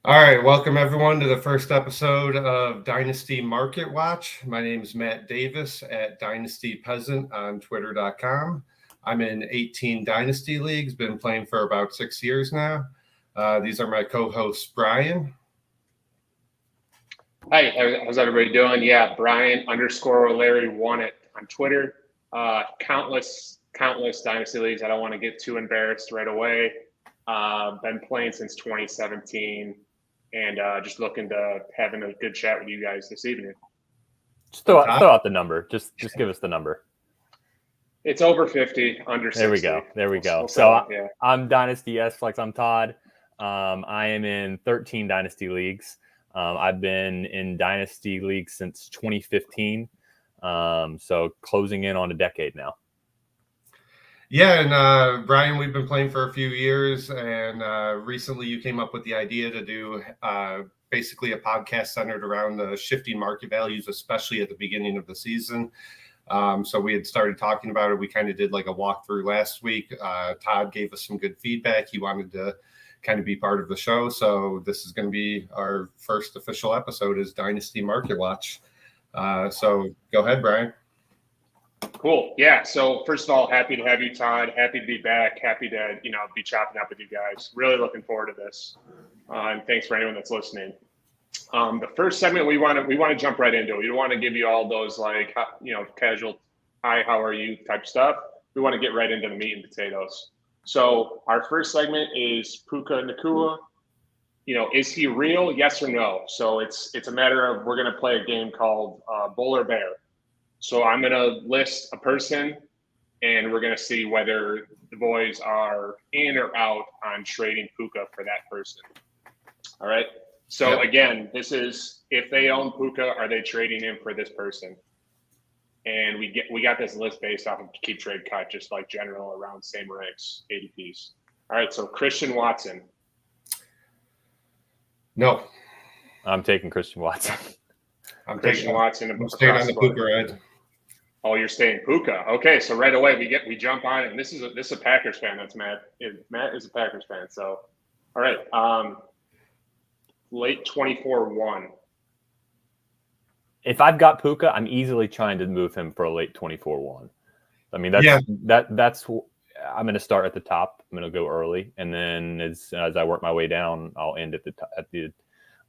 All right, welcome everyone to the first episode of Dynasty Market Watch. My name is Matt Davis at Dynasty Peasant on Twitter.com. I'm in 18 Dynasty leagues, been playing for about 6 years now. These are my co-hosts, Brian. Hi, how's everybody doing? Yeah, Brian _ Larry won it on Twitter. Countless Dynasty leagues. I don't want to get too embarrassed right away. Been playing since 2017 and just looking to having a good chat with you guys this evening. Just throw out the number. Just give us the number. It's over 50, under 60. There we go. Yeah. I'm Dynasty S-Flex. I'm Todd. I am in 13 Dynasty leagues. I've been in Dynasty leagues since 2015. So closing in on a decade now. Yeah, and Brian, we've been playing for a few years, and recently you came up with the idea to do basically a podcast centered around the shifting market values, especially at the beginning of the season. So we had started talking about it. We kind of did like a walkthrough last week. Todd gave us some good feedback. He wanted to kind of be part of the show. So this is going to be our first official episode is Dynasty Market Watch. So go ahead, Brian. Cool. Yeah. So first of all, happy to have you, Todd. Happy to be back. Happy to, be chopping up with you guys. Really looking forward to this. And thanks for anyone that's listening. The first segment we want to jump right into. We don't want to give you all those casual, hi, how are you type stuff. We want to get right into the meat and potatoes. So our first segment is Puka Nacua. Is he real? Yes or no? So it's a matter of we're going to play a game called Bull or Bear. So I'm going to list a person, and we're going to see whether the boys are in or out on trading Puka for that person. All right. So again, this is if they own Puka, are they trading him for this person? And we got this list based off of keep trade cut, just like general around same ranks, ADPs. All right. So Christian Watson. No. I'm taking Christian Watson. I'm staying on the Puka ride. Oh, you're staying Puka. Okay, so right away we jump on, and this is a Packers fan. That's Matt. Matt is a Packers fan. So, all right, late 24-1. If I've got Puka, I'm easily trying to move him for a late 24-1. I mean, that's. I'm going to start at the top. I'm going to go early, and then as I work my way down, I'll end at the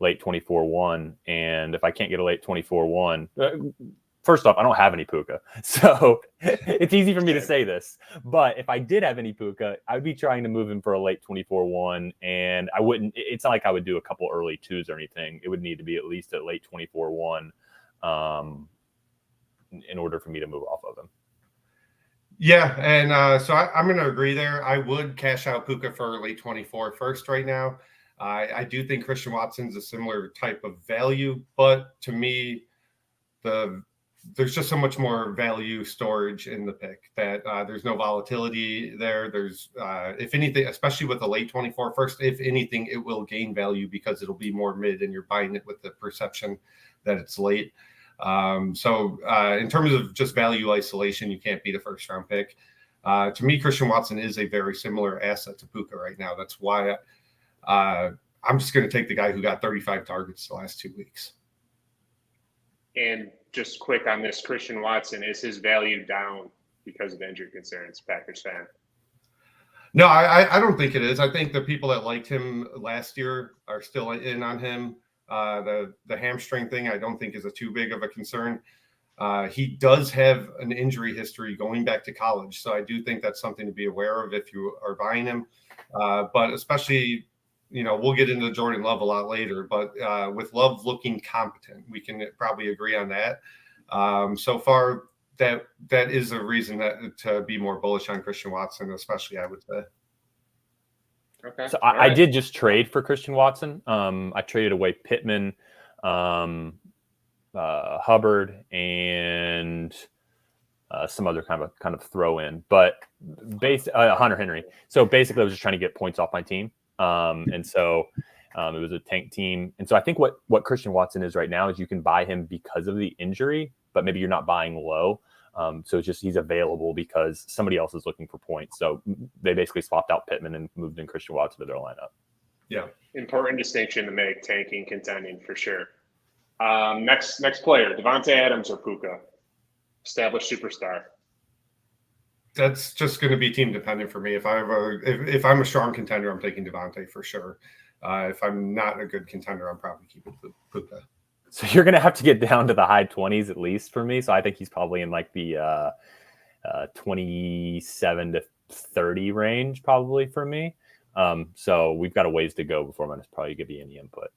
late 24-1. And if I can't get a late 24-1. First off, I don't have any Puka, so it's easy for me to say this. But if I did have any Puka, I would be trying to move him for a late 24-1, and I wouldn't. It's not like I would do a couple early 2s or anything. It would need to be at least a late 24-1 in order for me to move off of him. Yeah, and so I'm going to agree there. I would cash out Puka for late 24 first right now. I do think Christian Watson's a similar type of value, but to me, there's just so much more value storage in the pick that there's no volatility there. There's, if anything, especially with the late 24 first, if anything, it will gain value because it'll be more mid and you're buying it with the perception that it's late. So in terms of just value isolation, you can't beat a first round pick. To me, Christian Watson is a very similar asset to Puka right now. That's why I'm just going to take the guy who got 35 targets the last 2 weeks. And just quick on this, Christian Watson, is his value down because of injury concerns, Packers fan? No, I don't think it is. I think the people that liked him last year are still in on him. The hamstring thing I don't think is too big of a concern. He does have an injury history going back to college, so I do think that's something to be aware of if you are buying him. But especially, we'll get into Jordan Love a lot later, but with Love looking competent, we can probably agree on that. So far, that is a reason to be more bullish on Christian Watson, especially, I would say. Okay. So I did just trade for Christian Watson. I traded away Pittman, Hubbard, and some other kind of throw in, but Hunter Henry. So basically, I was just trying to get points off my team. And so it was a tank team. And so I think what Christian Watson is right now is you can buy him because of the injury, but maybe you're not buying low. So it's just he's available because somebody else is looking for points. So they basically swapped out Pittman and moved in Christian Watson to their lineup. Yeah. Important distinction to make, tanking, contending for sure. Next player, Devontae Adams or Puka? Established superstar. That's just going to be team dependent for me. If I'm a strong contender, I'm taking Devontae for sure. If I'm not a good contender, I'm probably keeping Puka. So you're going to have to get down to the high 20s at least for me. So I think he's probably in like the 27 to 30 range probably for me. So we've got a ways to go before I'm going to probably give you any input.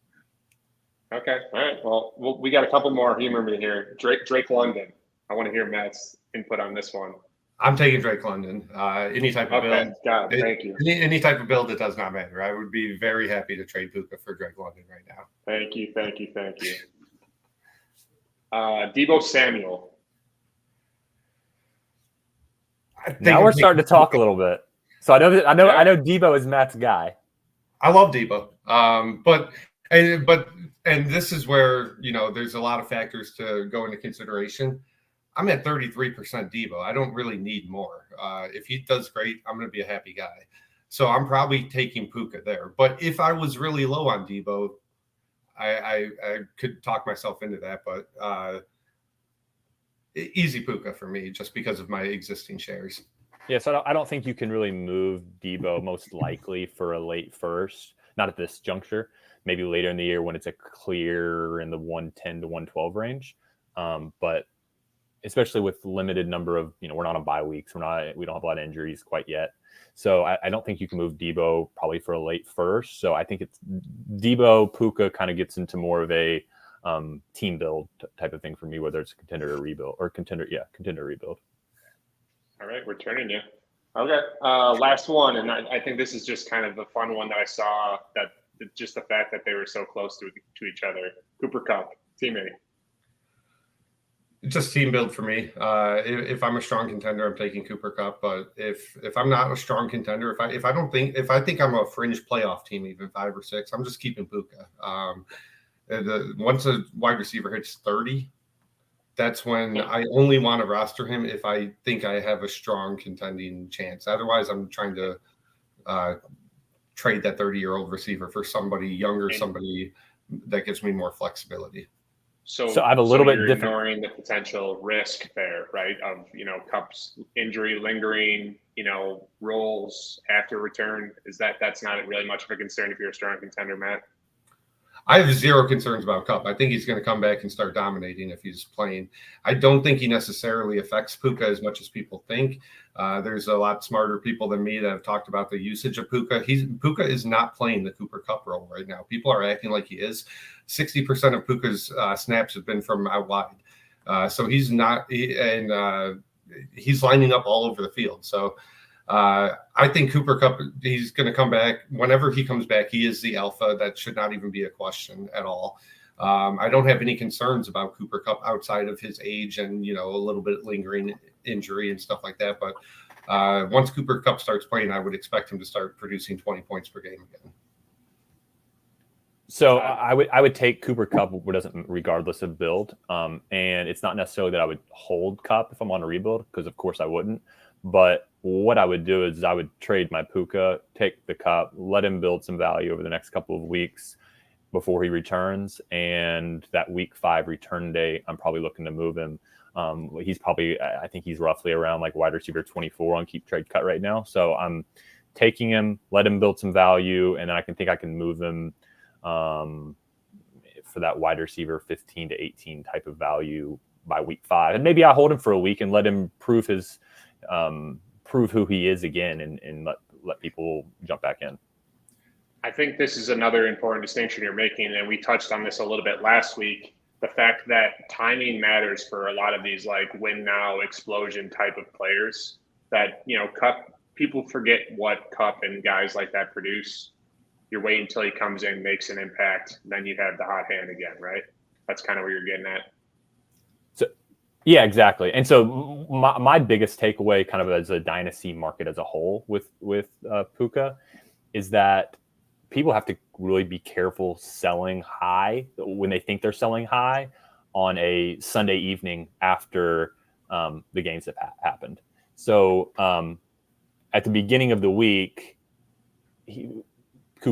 Okay. All right. Well, we got a couple more humor me here. Drake London. I want to hear Matt's input on this one. I'm taking Drake London. Any type of build. God, thank you. Any type of build, it does not matter. I would be very happy to trade Puka for Drake London right now. Thank you. Deebo Samuel. Now we're starting to talk a little bit. So I know Deebo is Matt's guy. I love Deebo, and this is where there's a lot of factors to go into consideration. I'm at 33% Deebo. I don't really need more. If he does great, I'm going to be a happy guy. So I'm probably taking Puka there. But if I was really low on Deebo, I could talk myself into that. But easy Puka for me, just because of my existing shares. Yeah, so I don't think you can really move Deebo most likely for a late first. Not at this juncture. Maybe later in the year when it's a clear in the 110 to 112 range. But especially with limited number of, we're not on bye weeks. We don't have a lot of injuries quite yet. So I don't think you can move Deebo probably for a late first. So I think it's Deebo, Puka kind of gets into more of a team build type of thing for me, whether it's a contender or rebuild or contender rebuild. All right, we're turning you. Okay, last one. And I think this is just kind of the fun one that I saw, that just the fact that they were so close to each other. Cooper Kupp, teammate. Just team build for me. If I'm a strong contender, I'm taking Cooper Kupp. But if I'm not a strong contender, if I think I'm a fringe playoff team, even 5 or 6, I'm just keeping Puka. Once a wide receiver hits 30, that's when I only want to roster him if I think I have a strong contending chance. Otherwise, I'm trying to trade that 30-year-old receiver for somebody younger, somebody that gives me more flexibility. So I have a little bit different. Ignoring the potential risk there, right? Of Kupp's injury lingering, roles after return. That's not really much of a concern if you're a strong contender, Matt? I have zero concerns about Kupp. I think he's going to come back and start dominating if he's playing. I don't think he necessarily affects Puka as much as people think. There's a lot smarter people than me that have talked about the usage of Puka. Puka is not playing the Cooper Kupp role right now. People are acting like he is. 60% of Puka's snaps have been from out wide. So he's not, he's lining up all over the field. So I think Cooper Kupp, he's going to come back. Whenever he comes back, he is the alpha. That should not even be a question at all. I don't have any concerns about Cooper Kupp outside of his age and, a little bit lingering injury and stuff like that. But once Cooper Kupp starts playing, I would expect him to start producing 20 points per game again. So I would take Cooper Kupp regardless of build. And it's not necessarily that I would hold Kupp if I'm on a rebuild, because of course I wouldn't. But what I would do is I would trade my Puka, take the Kupp, let him build some value over the next couple of weeks before he returns. And that week 5 return date, I'm probably looking to move him. I think he's roughly around like wide receiver 24 on keep trade cut right now. So I'm taking him, let him build some value, and then I can move him for that wide receiver 15 to 18 type of value by week 5. And maybe I hold him for a week and let him prove who he is again, and let people jump back in. I think this is another important distinction you're making, and we touched on this a little bit last week. The fact that timing matters for a lot of these like win now explosion type of players. That Kupp, people forget what Kupp and guys like that produce. You're waiting until he comes in, makes an impact, then you have the hot hand again, right? That's kind of where you're getting at. Yeah, exactly. And so my biggest takeaway kind of as a dynasty market as a whole with Puka is that people have to really be careful selling high when they think they're selling high on a Sunday evening after the games have happened. So at the beginning of the week,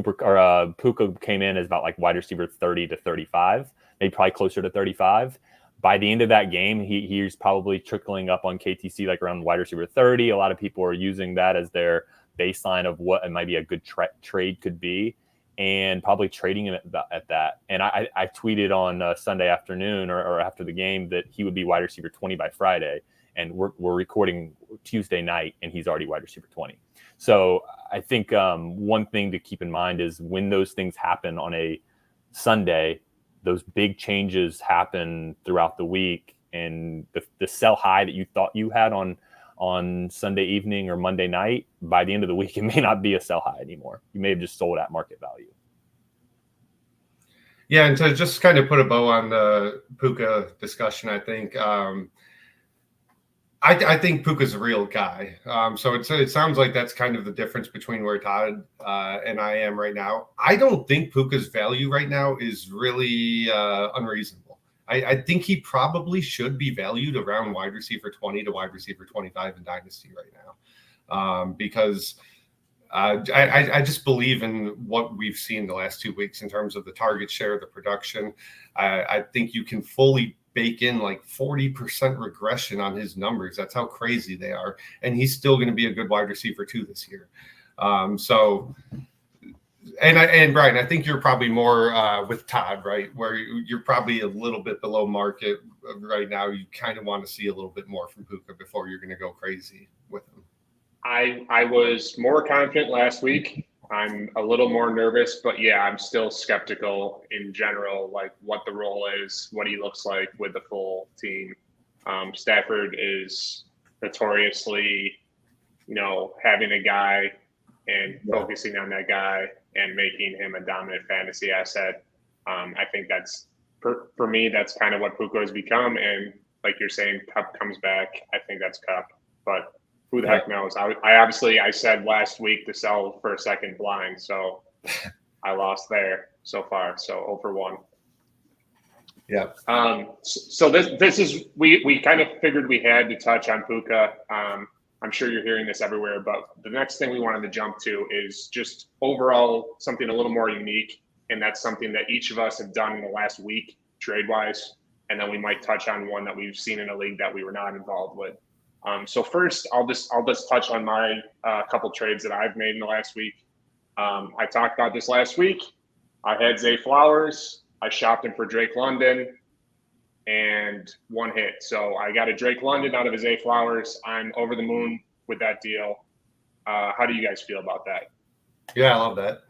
Puka came in as about like wide receiver 30 to 35, maybe probably closer to 35. By the end of that game, he's probably trickling up on KTC like around wide receiver 30. A lot of people are using that as their baseline of what it might be a good trade could be, and probably trading him at that. And I tweeted on Sunday afternoon or after the game that he would be wide receiver 20 by Friday. And we're recording Tuesday night, and he's already wide receiver 20. So I think one thing to keep in mind is when those things happen on a Sunday, those big changes happen throughout the week, and the sell high that you thought you had on Sunday evening or Monday night, by the end of the week, it may not be a sell high anymore. You may have just sold at market value. Yeah, and to just kind of put a bow on the Puka discussion, I think I think Puka's a real guy. So it sounds like that's kind of the difference between where Todd and I am right now. I don't think Puka's value right now is really unreasonable. I think he probably should be valued around wide receiver 20 to wide receiver 25 in Dynasty right now, because I just believe in what we've seen the last 2 weeks in terms of the target share, the production. I think you can fully bake in like 40% regression on his numbers. That's how crazy they are. And he's still going to be a good wide receiver too this year. And Brian, I think you're probably more with Todd, right? Where you're probably a little bit below market right now. You kind of want to see a little bit more from Puka before you're going to go crazy with him. I was more confident last week. I'm a little more nervous, but yeah, I'm still skeptical in general, like what the role is, what he looks like with the full team. Stafford is notoriously, having a guy and focusing on that guy and making him a dominant fantasy asset. I think that's, for me, that's kind of what Puka has become. And like you're saying, Cup comes back. I think that's Cup, but who the heck knows? I said last week to sell for a second blind, so I lost there so far. So 0 for 1. Yeah. So this is we kind of figured we had to touch on Puka. I'm sure you're hearing this everywhere, but the next thing we wanted to jump to is just overall something a little more unique, and that's something that each of us have done in the last week trade wise, and then we might touch on one that we've seen in a league that we were not involved with. So first, I'll just touch on my couple trades that I've made in the last week. I talked about this last week. I had Zay Flowers. I shopped him for Drake London, and one hit. So I got a Drake London out of his Zay Flowers. I'm over the moon with that deal. How do you guys feel about that? Yeah, I love that.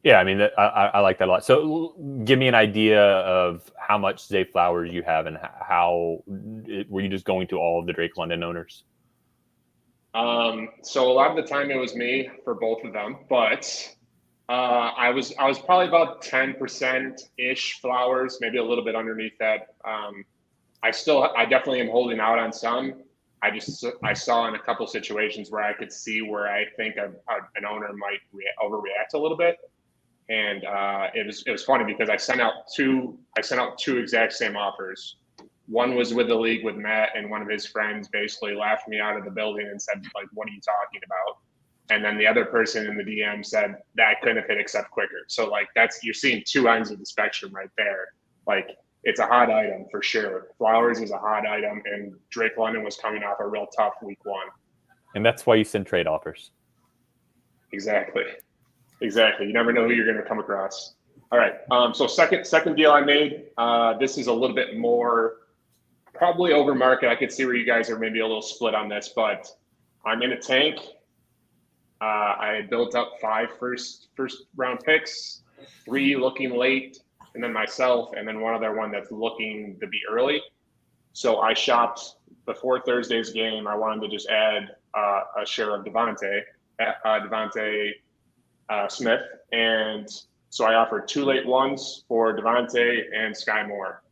Yeah, I mean, I like that a lot. So give me an idea of how much Zay Flowers you have and how were you just going to all of the Drake London owners? So a lot of the time it was me for both of them, but I was probably about 10% ish Flowers, maybe a little bit underneath that. I definitely am holding out on some. I saw in a couple situations where I could see where I think an owner might overreact a little bit. And it was funny because I sent out two exact same offers. One was with the league with Matt, and one of his friends basically laughed me out of the building and said, like, what are you talking about? And then the other person in the DM said that couldn't have hit except quicker. So like you're seeing two ends of the spectrum right there. Like it's a hot item for sure. Flowers is a hot item, and Drake London was coming off a real tough week 1. And that's why you send trade offers. Exactly. You never know who you're going to come across. All right. So second deal I made. This is a little bit more probably over market. I could see where you guys are maybe a little split on this, but I'm in a tank. I had built up 5 first round picks, 3 looking late, and then myself, and then one other one that's looking to be early. So I shopped before Thursday's game. I wanted to just add a share of Devontae Smith, and so I offered 2 late ones for Devontae and Sky Moore,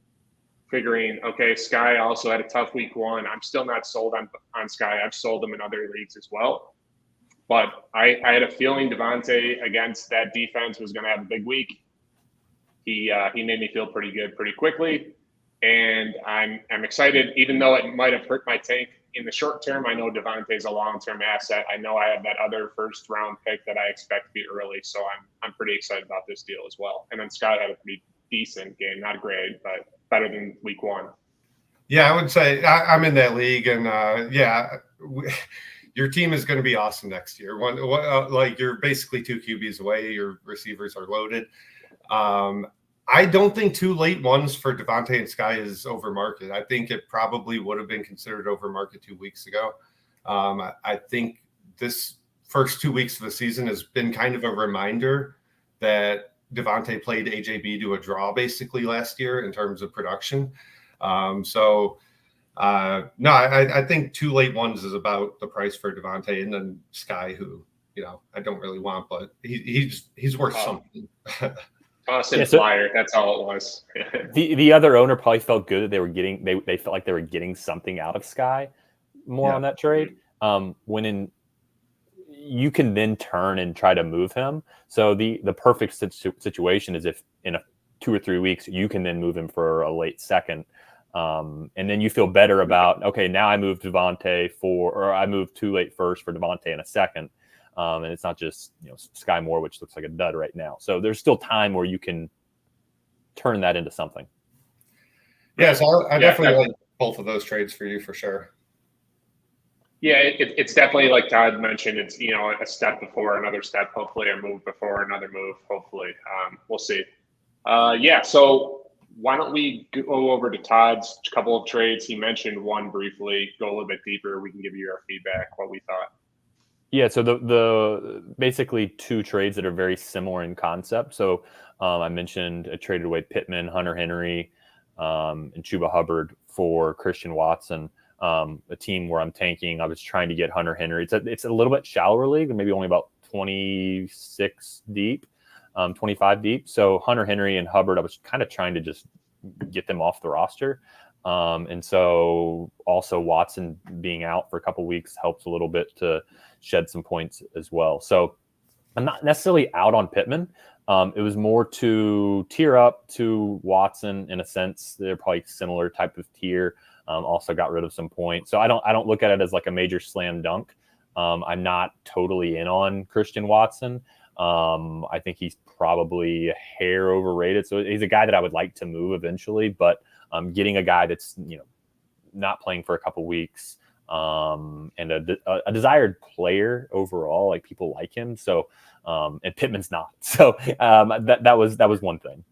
figuring, okay, Sky also had a tough week 1. I'm still not sold on Sky. I've sold him in other leagues as well, but I had a feeling Devontae against that defense was going to have a big week. He made me feel pretty good pretty quickly, and I'm excited, even though it might have hurt my tank in the short term, I know Devontae's a long-term asset. I know I have that other first-round pick that I expect to be early, so I'm pretty excited about this deal as well. And then Scott had a pretty decent game, not great, but better than week 1. Yeah, I would say I'm in that league, and your team is going to be awesome next year. Like you're basically 2 QBs away. Your receivers are loaded. I don't think 2 late ones for Devontae and Sky is over market. I think it probably would have been considered over market 2 weeks ago. I think this first 2 weeks of the season has been kind of a reminder that Devontae played AJB to a draw basically last year in terms of production. No, I think 2 late ones is about the price for Devontae, and then Sky, who I don't really want, but he's worth something. Awesome flyer. That's all it was. the other owner probably felt good that they were getting they felt like they were getting something out of Sky more on that trade. You can then turn and try to move him. So the perfect situation is if in 2 or 3 weeks you can then move him for a late second. And then you feel better about, okay, now I moved Devontae or I moved 2 late first for Devontae in a second. And it's not just Sky Moore, which looks like a dud right now. So there's still time where you can turn that into something. Yeah, so I definitely like both of those trades for you for sure. Yeah, it's definitely like Todd mentioned. It's a step before another step, hopefully, a move before another move, hopefully. We'll see. So why don't we go over to Todd's couple of trades? He mentioned one briefly. Go a little bit deeper. We can give you our feedback, what we thought. Yeah, so the basically 2 trades that are very similar in concept. So I mentioned I traded away Pittman, Hunter Henry, and Chuba Hubbard for Christian Watson. A team where I'm tanking. I was trying to get Hunter Henry. It's a little bit shallower league, maybe only about 26 deep, 25 deep. So Hunter Henry and Hubbard, I was kind of trying to just get them off the roster. And so also Watson being out for a couple weeks helps a little bit to shed some points as well. So I'm not necessarily out on Pittman. It was more to tier up to Watson in a sense. They're probably similar type of tier. Also got rid of some points. So I don't look at it as like a major slam dunk. I'm not totally in on Christian Watson. I think he's probably a hair overrated. So he's a guy that I would like to move eventually, but getting a guy that's not playing for a couple weeks and a desired player overall, like people like him. So and Pittman's not. So that was one thing.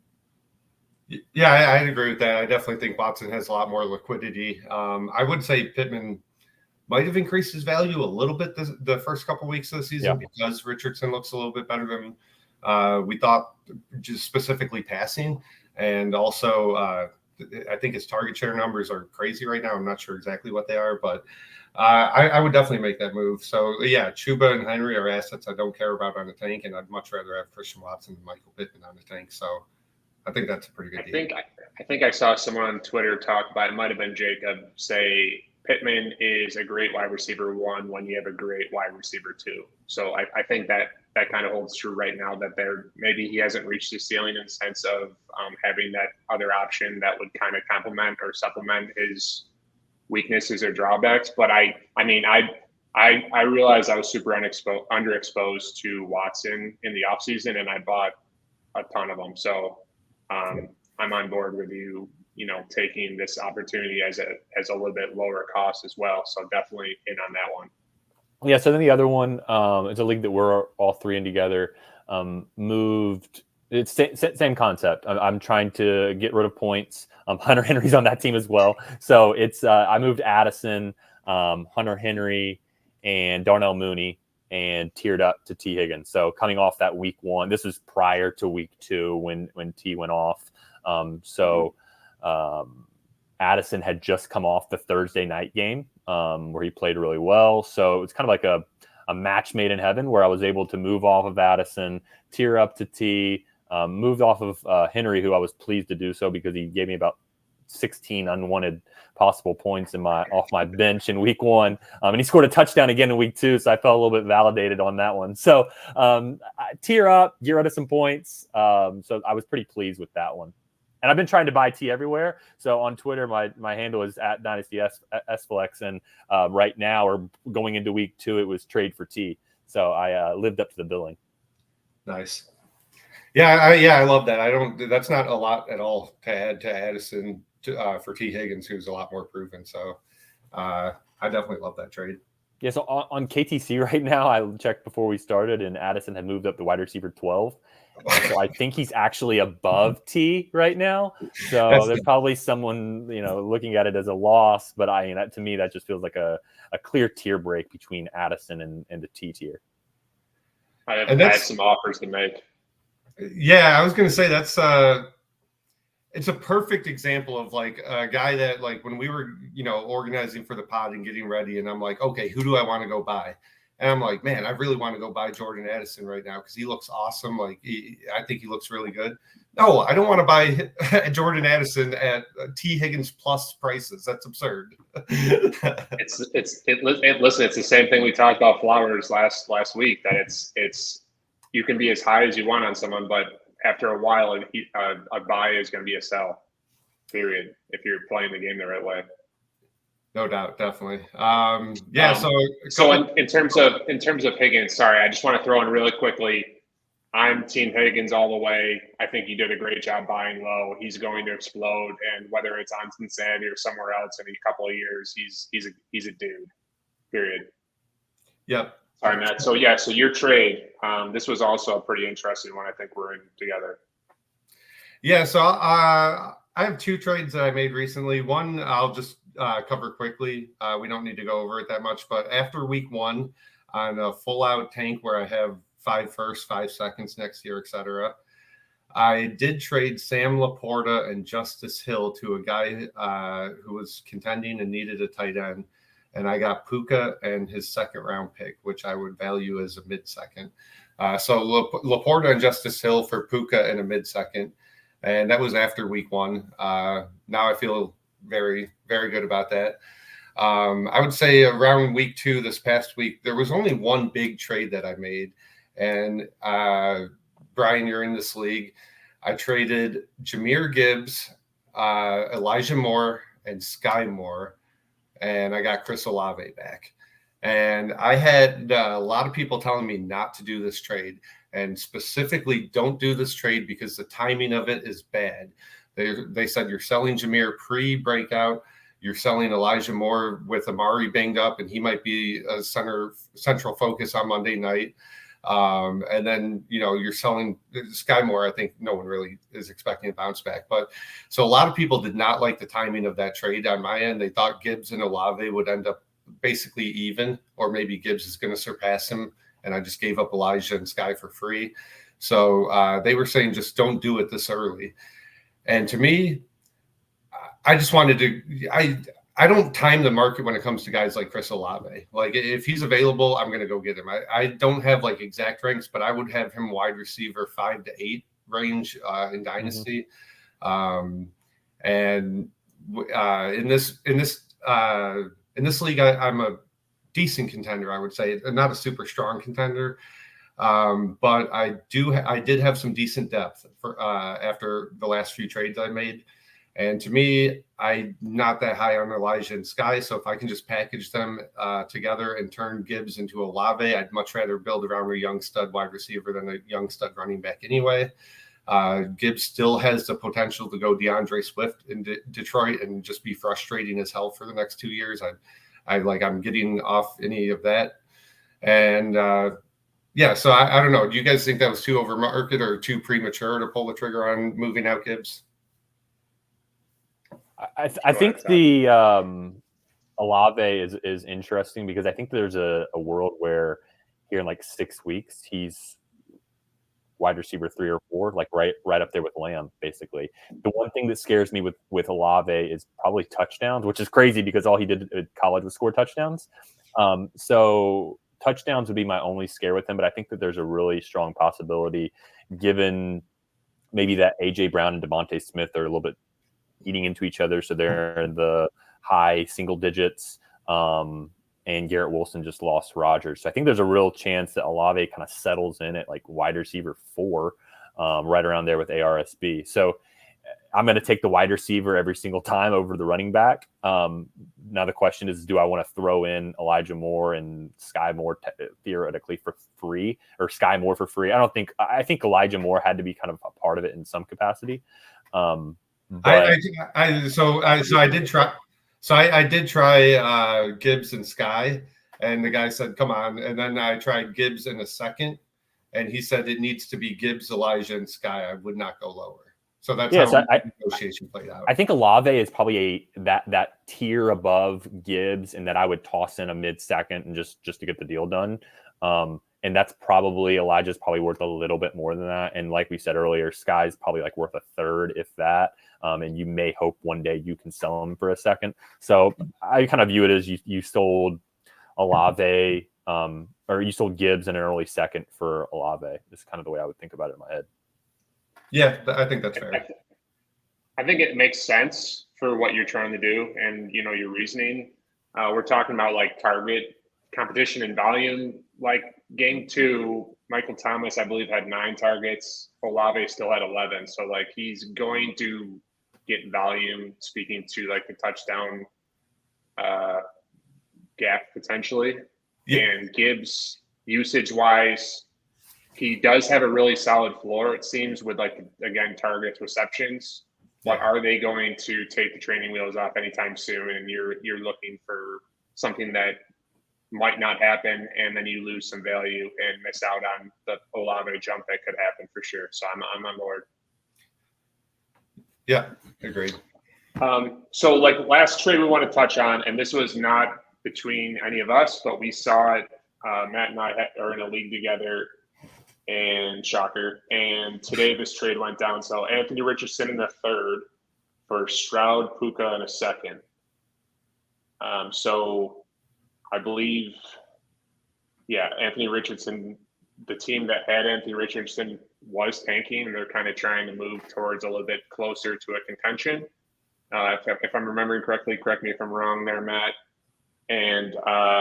Yeah, I'd agree with that. I definitely think Watson has a lot more liquidity. I would say Pittman might have increased his value a little bit the first couple weeks of the season because Richardson looks a little bit better than we thought, just specifically passing. And also, I think his target share numbers are crazy right now. I'm not sure exactly what they are, but I would definitely make that move. So, yeah, Chuba and Henry are assets I don't care about on the tank, and I'd much rather have Christian Watson than Michael Pittman on the tank. So, I think that's a pretty good deal. I think I saw someone on Twitter talk about it. Might have been Jacob say Pittman is a great wide receiver 1 when you have a great wide receiver 2. So I think that kind of holds true right now. That maybe he hasn't reached his ceiling in the sense of having that other option that would kind of complement or supplement his weaknesses or drawbacks. But I realized I was super underexposed to Watson in the offseason, and I bought a ton of them. So. I'm on board with you, taking this opportunity as a little bit lower cost as well. So definitely in on that one. Yeah. So then the other one is a league that we're all 3 in together. Moved. It's same concept. I'm trying to get rid of points. Hunter Henry's on that team as well. So it's I moved Addison, Hunter Henry, and Darnell Mooney, and tiered up to T. Higgins. So coming off that week 1, this was prior to week 2 when T went off. Addison had just come off the Thursday night game where he played really well. So it's kind of like a match made in heaven where I was able to move off of Addison, tier up to T, moved off of Henry, who I was pleased to do so because he gave me about 16 unwanted possible points off my bench in week 1. And he scored a touchdown again in week 2. So I felt a little bit validated on that one. So tier up, get rid of some points. So I was pretty pleased with that one. And I've been trying to buy T everywhere. So on Twitter, my handle is at Dynasty SFlex. And right now, or going into week 2, it was trade for T. So I lived up to the billing. Nice. I love that. That's not a lot at all to add to Addison for T Higgins, who's a lot more proven. So I definitely love that trade. Yeah, so on KTC right now, I checked before we started, and Addison had moved up to wide receiver 12. So I think he's actually above T right now. So there's probably someone, looking at it as a loss, but to me, that just feels like a clear tier break between Addison and the T tier. I have some offers to make. Yeah, I was going to say that's it's a perfect example of like a guy that, like, when we were, organizing for the pod and getting ready, and I'm like, okay, who do I want to go buy? And I'm like, man, I really want to go buy Jordan Addison right now because he looks awesome. Like, I think he looks really good. No, I don't want to buy Jordan Addison at T Higgins plus prices. That's absurd. Listen, it's the same thing we talked about Flowers last week, that it's you can be as high as you want on someone, but after a while, a buy is going to be a sell, period, if you're playing the game the right way. No doubt, definitely. So in terms of Higgins, sorry, I just want to throw in really quickly. I'm Team Higgins all the way. I think he did a great job buying low. He's going to explode, and whether it's on Cincinnati or somewhere else in a couple of years, he's a dude. Period. Yep. Sorry, Matt. So your trade. This was also a pretty interesting one. I think we're in together. Yeah. So I have 2 trades that I made recently. One I'll just cover quickly. We don't need to go over it that much, but after week 1, on a full out tank where I have 5 firsts, 5 seconds next year, etc., I did trade Sam Laporta and Justice Hill to a guy who was contending and needed a tight end. And I got Puka and his 2nd round pick, which I would value as a mid-second. So Laporta and Justice Hill for Puka and a mid-second. And that was after week 1. Now I feel very, very good about that. I would say around week 2, this past week, there was only one big trade that I made. And Brian, you're in this league. I traded Jahmyr Gibbs, Elijah Moore, and Sky Moore. And I got Chris Olave back. And I had a lot of people telling me not to do this trade, and specifically don't do this trade because the timing of it is bad. They said you're selling Jahmyr pre-breakout. You're selling Elijah Moore with Amari banged up, and he might be a central focus on Monday night. And then, you're selling Sky Moore. I think no one really is expecting a bounce back. But so a lot of people did not like the timing of that trade on my end. They thought Gibbs and Olave would end up basically even, or maybe Gibbs is going to surpass him. And I just gave up Elijah and Sky for free. So they were saying just don't do it this early. And to me, I just wanted to I don't time the market when it comes to guys like Chris Olave. Like, if he's available, I'm going to go get him. I don't have like exact ranks, but I would have him wide receiver 5 to 8 range in Dynasty. And in this league, I'm a decent contender, I would say. Not a super strong contender, but I did have some decent depth for after the last few trades I made. And to me, I'm not that high on Elijah and Sky. So if I can just package them together and turn Gibbs into Olave, I'd much rather build around a young stud wide receiver than a young stud running back anyway. Gibbs still has the potential to go DeAndre Swift in Detroit and just be frustrating as hell for the next 2 years. I'm getting off any of that. And so I don't know. Do you guys think that was too overmarket or too premature to pull the trigger on moving out Gibbs? I think the Olave is interesting because I think there's a world where here in like 6 weeks he's wide receiver 3 or 4, like right up there with Lamb, basically. The one thing that scares me with Olave is probably touchdowns, which is crazy because all he did at college was score touchdowns. So touchdowns would be my only scare with him, but I think that there's a really strong possibility, given maybe that A.J. Brown and Devontae Smith are a little bit eating into each other, so they're in the high single digits. And Garrett Wilson just lost Rodgers. So I think there's a real chance that Olave kind of settles in at like wide receiver 4, right around there with ARSB. So I'm going to take the wide receiver every single time over the running back. Now the question is, do I want to throw in Elijah Moore and Sky Moore theoretically for free, or Sky Moore for free? I think Elijah Moore had to be kind of a part of it in some capacity. But I did try. So I did try Gibbs and Sky, and the guy said, "Come on!" And then I tried Gibbs in a second, and he said it needs to be Gibbs, Elijah, and Sky. I would not go lower. So that's how the negotiation played out. I think Olave is probably that tier above Gibbs, and that I would toss in a mid-second and just to get the deal done. And that's probably, Elijah's probably worth a little bit more than that. And like we said earlier, Sky's probably like worth a third, if that. And you may hope one day you can sell him for a second. So I kind of view it as you sold Olave, or you sold Gibbs in an early second for Olave. Is kind of the way I would think about it in my head. Yeah, I think that's fair. I think it makes sense for what you're trying to do and, your reasoning. We're talking about like target competition and volume. Like game 2, Michael Thomas, I believe, had 9 targets. Olave still had 11. So like he's going to get volume, speaking to like the touchdown gap potentially. Yeah. And Gibbs, usage wise, he does have a really solid floor, it seems, with like, again, targets, receptions. But are they going to take the training wheels off anytime soon? And you're looking for something that might not happen, and then you lose some value and miss out on the Olave jump that could happen for sure. So I'm on board. Yeah, agreed. So like last trade we want to touch on, and this was not between any of us, but we saw it. Matt and I are in a league together. And shocker. And today this trade went down. So Anthony Richardson in the 3rd for Stroud, Puka in a 2nd. So I believe, Anthony Richardson, the team that had Anthony Richardson was tanking, and they're kind of trying to move towards a little bit closer to a contention. If I'm remembering correctly, correct me if I'm wrong there, Matt. And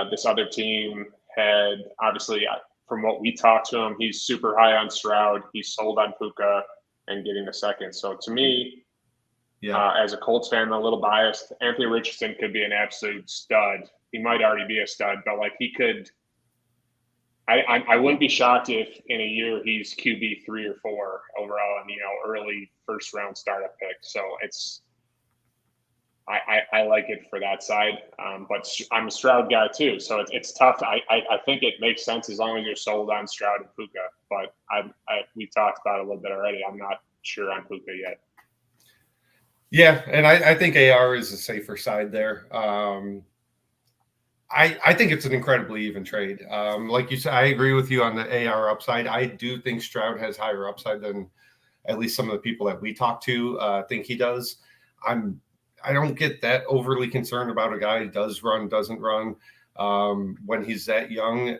this other team had, obviously, from what we talked to him, he's super high on Stroud. He's sold on Puka and getting a 2nd. So to me, as a Colts fan, I'm a little biased. Anthony Richardson could be an absolute stud. He might already be a stud, but like he could. I wouldn't be shocked if in a year he's QB 3 or 4 overall, and early first round startup pick. So it's. I like it for that side, but I'm a Stroud guy too, so it's tough. I think it makes sense as long as you're sold on Stroud and Puka, but we talked about it a little bit already. I'm not sure on Puka yet. Yeah, and I think AR is a safer side there. I think it's an incredibly even trade. Like you said, I agree with you on the AR upside. I do think Stroud has higher upside than at least some of the people that we talk to think he does. I don't get that overly concerned about a guy who does run, doesn't run when he's that young.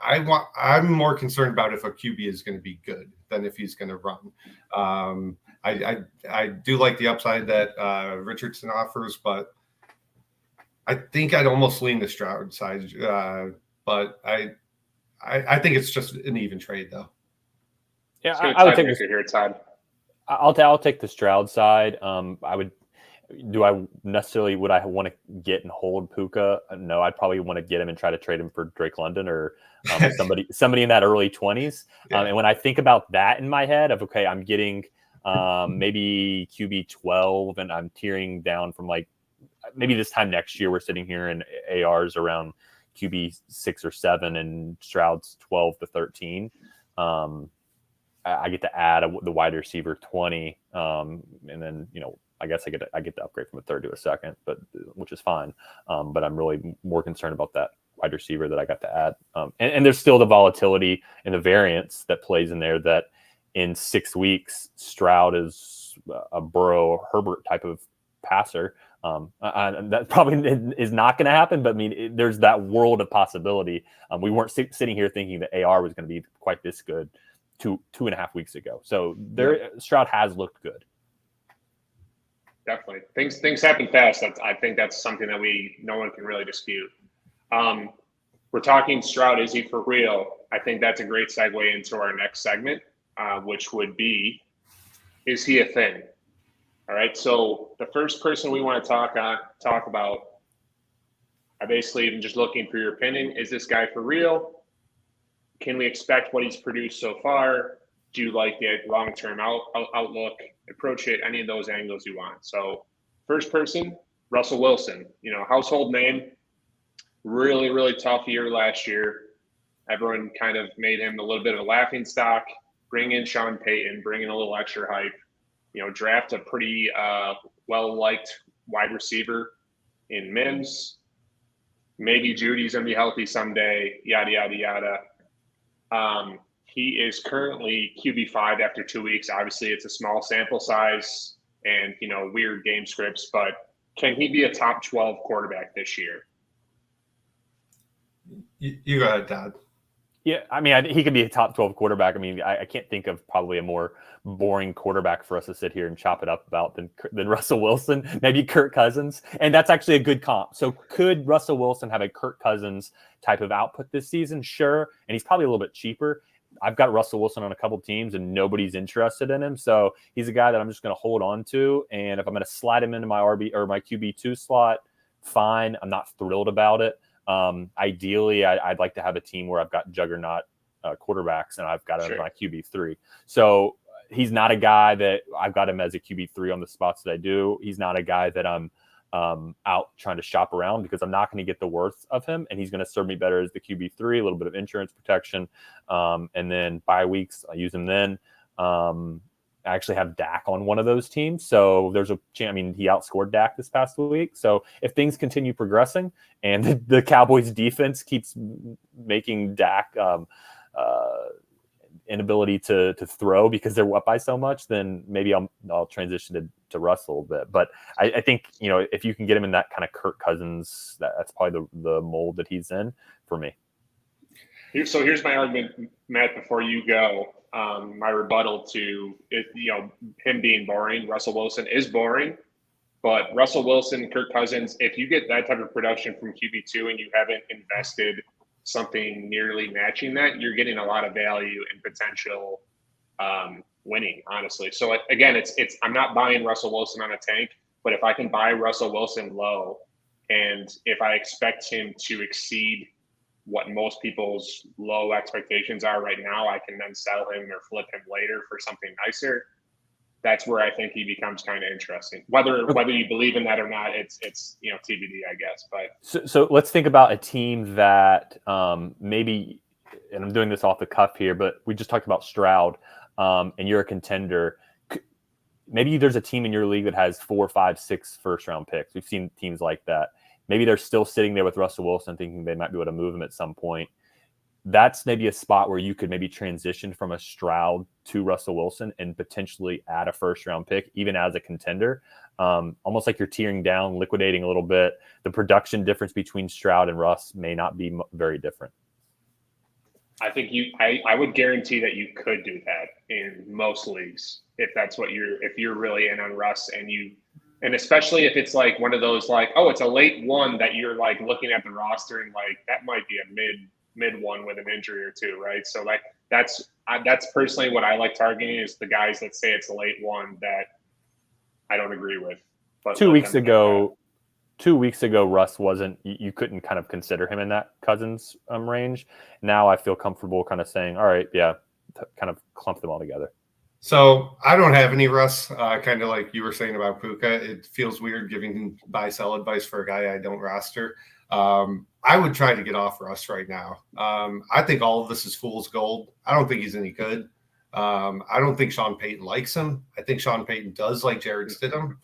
I'm more concerned about if a QB is going to be good than if he's going to run. I do like the upside that Richardson offers, but I think I'd almost lean the Stroud side. But I think it's just an even trade, though. Yeah, I would take this here, Todd. I'll take the Stroud side. Would I want to get and hold Puka? No, I'd probably want to get him and try to trade him for Drake London or somebody in that early 20s. Yeah. And when I think about that in my head of, okay, I'm getting maybe QB 12 and I'm tearing down from like maybe this time next year, we're sitting here and AR's around QB 6 or 7 and Stroud's 12 to 13. I get to add the wide receiver 20. And then, I guess I get the upgrade from a 3rd to a 2nd, but which is fine. But I'm really more concerned about that wide receiver that I got to add. And there's still the volatility and the variance that plays in there that in 6 weeks, Stroud is a Burrow or Herbert type of passer. And that probably is not going to happen, but I mean, there's that world of possibility. We weren't sitting here thinking that AR was going to be quite this good 2.5 weeks ago. So Stroud has looked good. Definitely. Things happen fast. I think that's something that no one can really dispute. We're talking Stroud. Is he for real? I think that's a great segue into our next segment, which would be, is he a thing? All right. So the first person we want to talk about, I basically am just looking for your opinion. Is this guy for real? Can we expect what he's produced so far? Do you like the long-term outlook? Approach it any of those angles you want. So first person, Russell Wilson, household name, really, really tough year last year. Everyone kind of made him a little bit of a laughing stock. Bring in Sean Payton, bring in a little extra hype, draft a pretty well-liked wide receiver in Mims. Maybe Judy's going to be healthy someday, yada, yada, yada. He is currently QB5 after 2 weeks. Obviously, it's a small sample size and, weird game scripts, but can he be a top 12 quarterback this year? You go ahead, Todd. Yeah, I mean, he could be a top 12 quarterback. I mean, I can't think of probably a more boring quarterback for us to sit here and chop it up about than Russell Wilson, maybe Kirk Cousins. And that's actually a good comp. So could Russell Wilson have a Kirk Cousins type of output this season? Sure. And he's probably a little bit cheaper. I've got Russell Wilson on a couple teams and nobody's interested in him. So he's a guy that I'm just going to hold on to. And if I'm going to slide him into my RB or my QB2 slot, fine. I'm not thrilled about it. Ideally, I'd like to have a team where I've got juggernaut quarterbacks and I've got him my QB3. So he's not a guy that I've got him as a QB3 on the spots that I do. He's not a guy that I'm out trying to shop around because I'm not going to get the worth of him, and he's going to serve me better as the QB3, a little bit of insurance protection, and then bye weeks I use him then. I actually have Dak on one of those teams. So there's a chance. I mean, he outscored Dak this past week. So if things continue progressing and the Cowboys defense keeps making Dak inability to throw because they're up by so much, then maybe I'll transition to Russell a bit. But I think, if you can get him in that kind of Kirk Cousins, that's probably the mold that he's in for me. So here's my argument, Matt, before you go. My rebuttal to it, him being boring. Russell Wilson is boring, but Russell Wilson, Kirk Cousins, if you get that type of production from QB2 and you haven't invested something nearly matching that, you're getting a lot of value and potential winning, honestly. So again, it's I'm not buying Russell Wilson on a tank, but if I can buy Russell Wilson low, and if I expect him to exceed what most people's low expectations are right now, I can then sell him or flip him later for something nicer. That's where I think he becomes kind of interesting. Whether you believe in that or not, it's TBD, I guess. But so let's think about a team that maybe, and I'm doing this off the cuff here, but we just talked about Stroud, and you're a contender. Maybe there's a team in your league that has 4, 5, 6 first-round picks. We've seen teams like that. Maybe they're still sitting there with Russell Wilson thinking they might be able to move him at some point. That's maybe a spot where you could maybe transition from a Stroud to Russell Wilson and potentially add a first-round pick, even as a contender. Almost like you're tearing down, liquidating a little bit. The production difference between Stroud and Russ may not be very different. I think I would guarantee that you could do that in most leagues if that's what if you're really in on Russ and especially if it's like one of those it's a late one that you're like looking at the roster and that might be a mid one with an injury or two, right? So that's personally what I like targeting is the guys that say it's a late one that I don't agree with. But 2 weeks ago, Russ wasn't. You couldn't kind of consider him in that Cousins range. Now I feel comfortable kind of saying, all right, yeah, kind of clump them all together. So I don't have any Russ, kind of like you were saying about Puka. It feels weird giving buy-sell advice for a guy I don't roster. I would try to get off Russ right now. I think all of this is fool's gold. I don't think he's any good. I don't think Sean Payton likes him. I think Sean Payton does like Jared Stidham.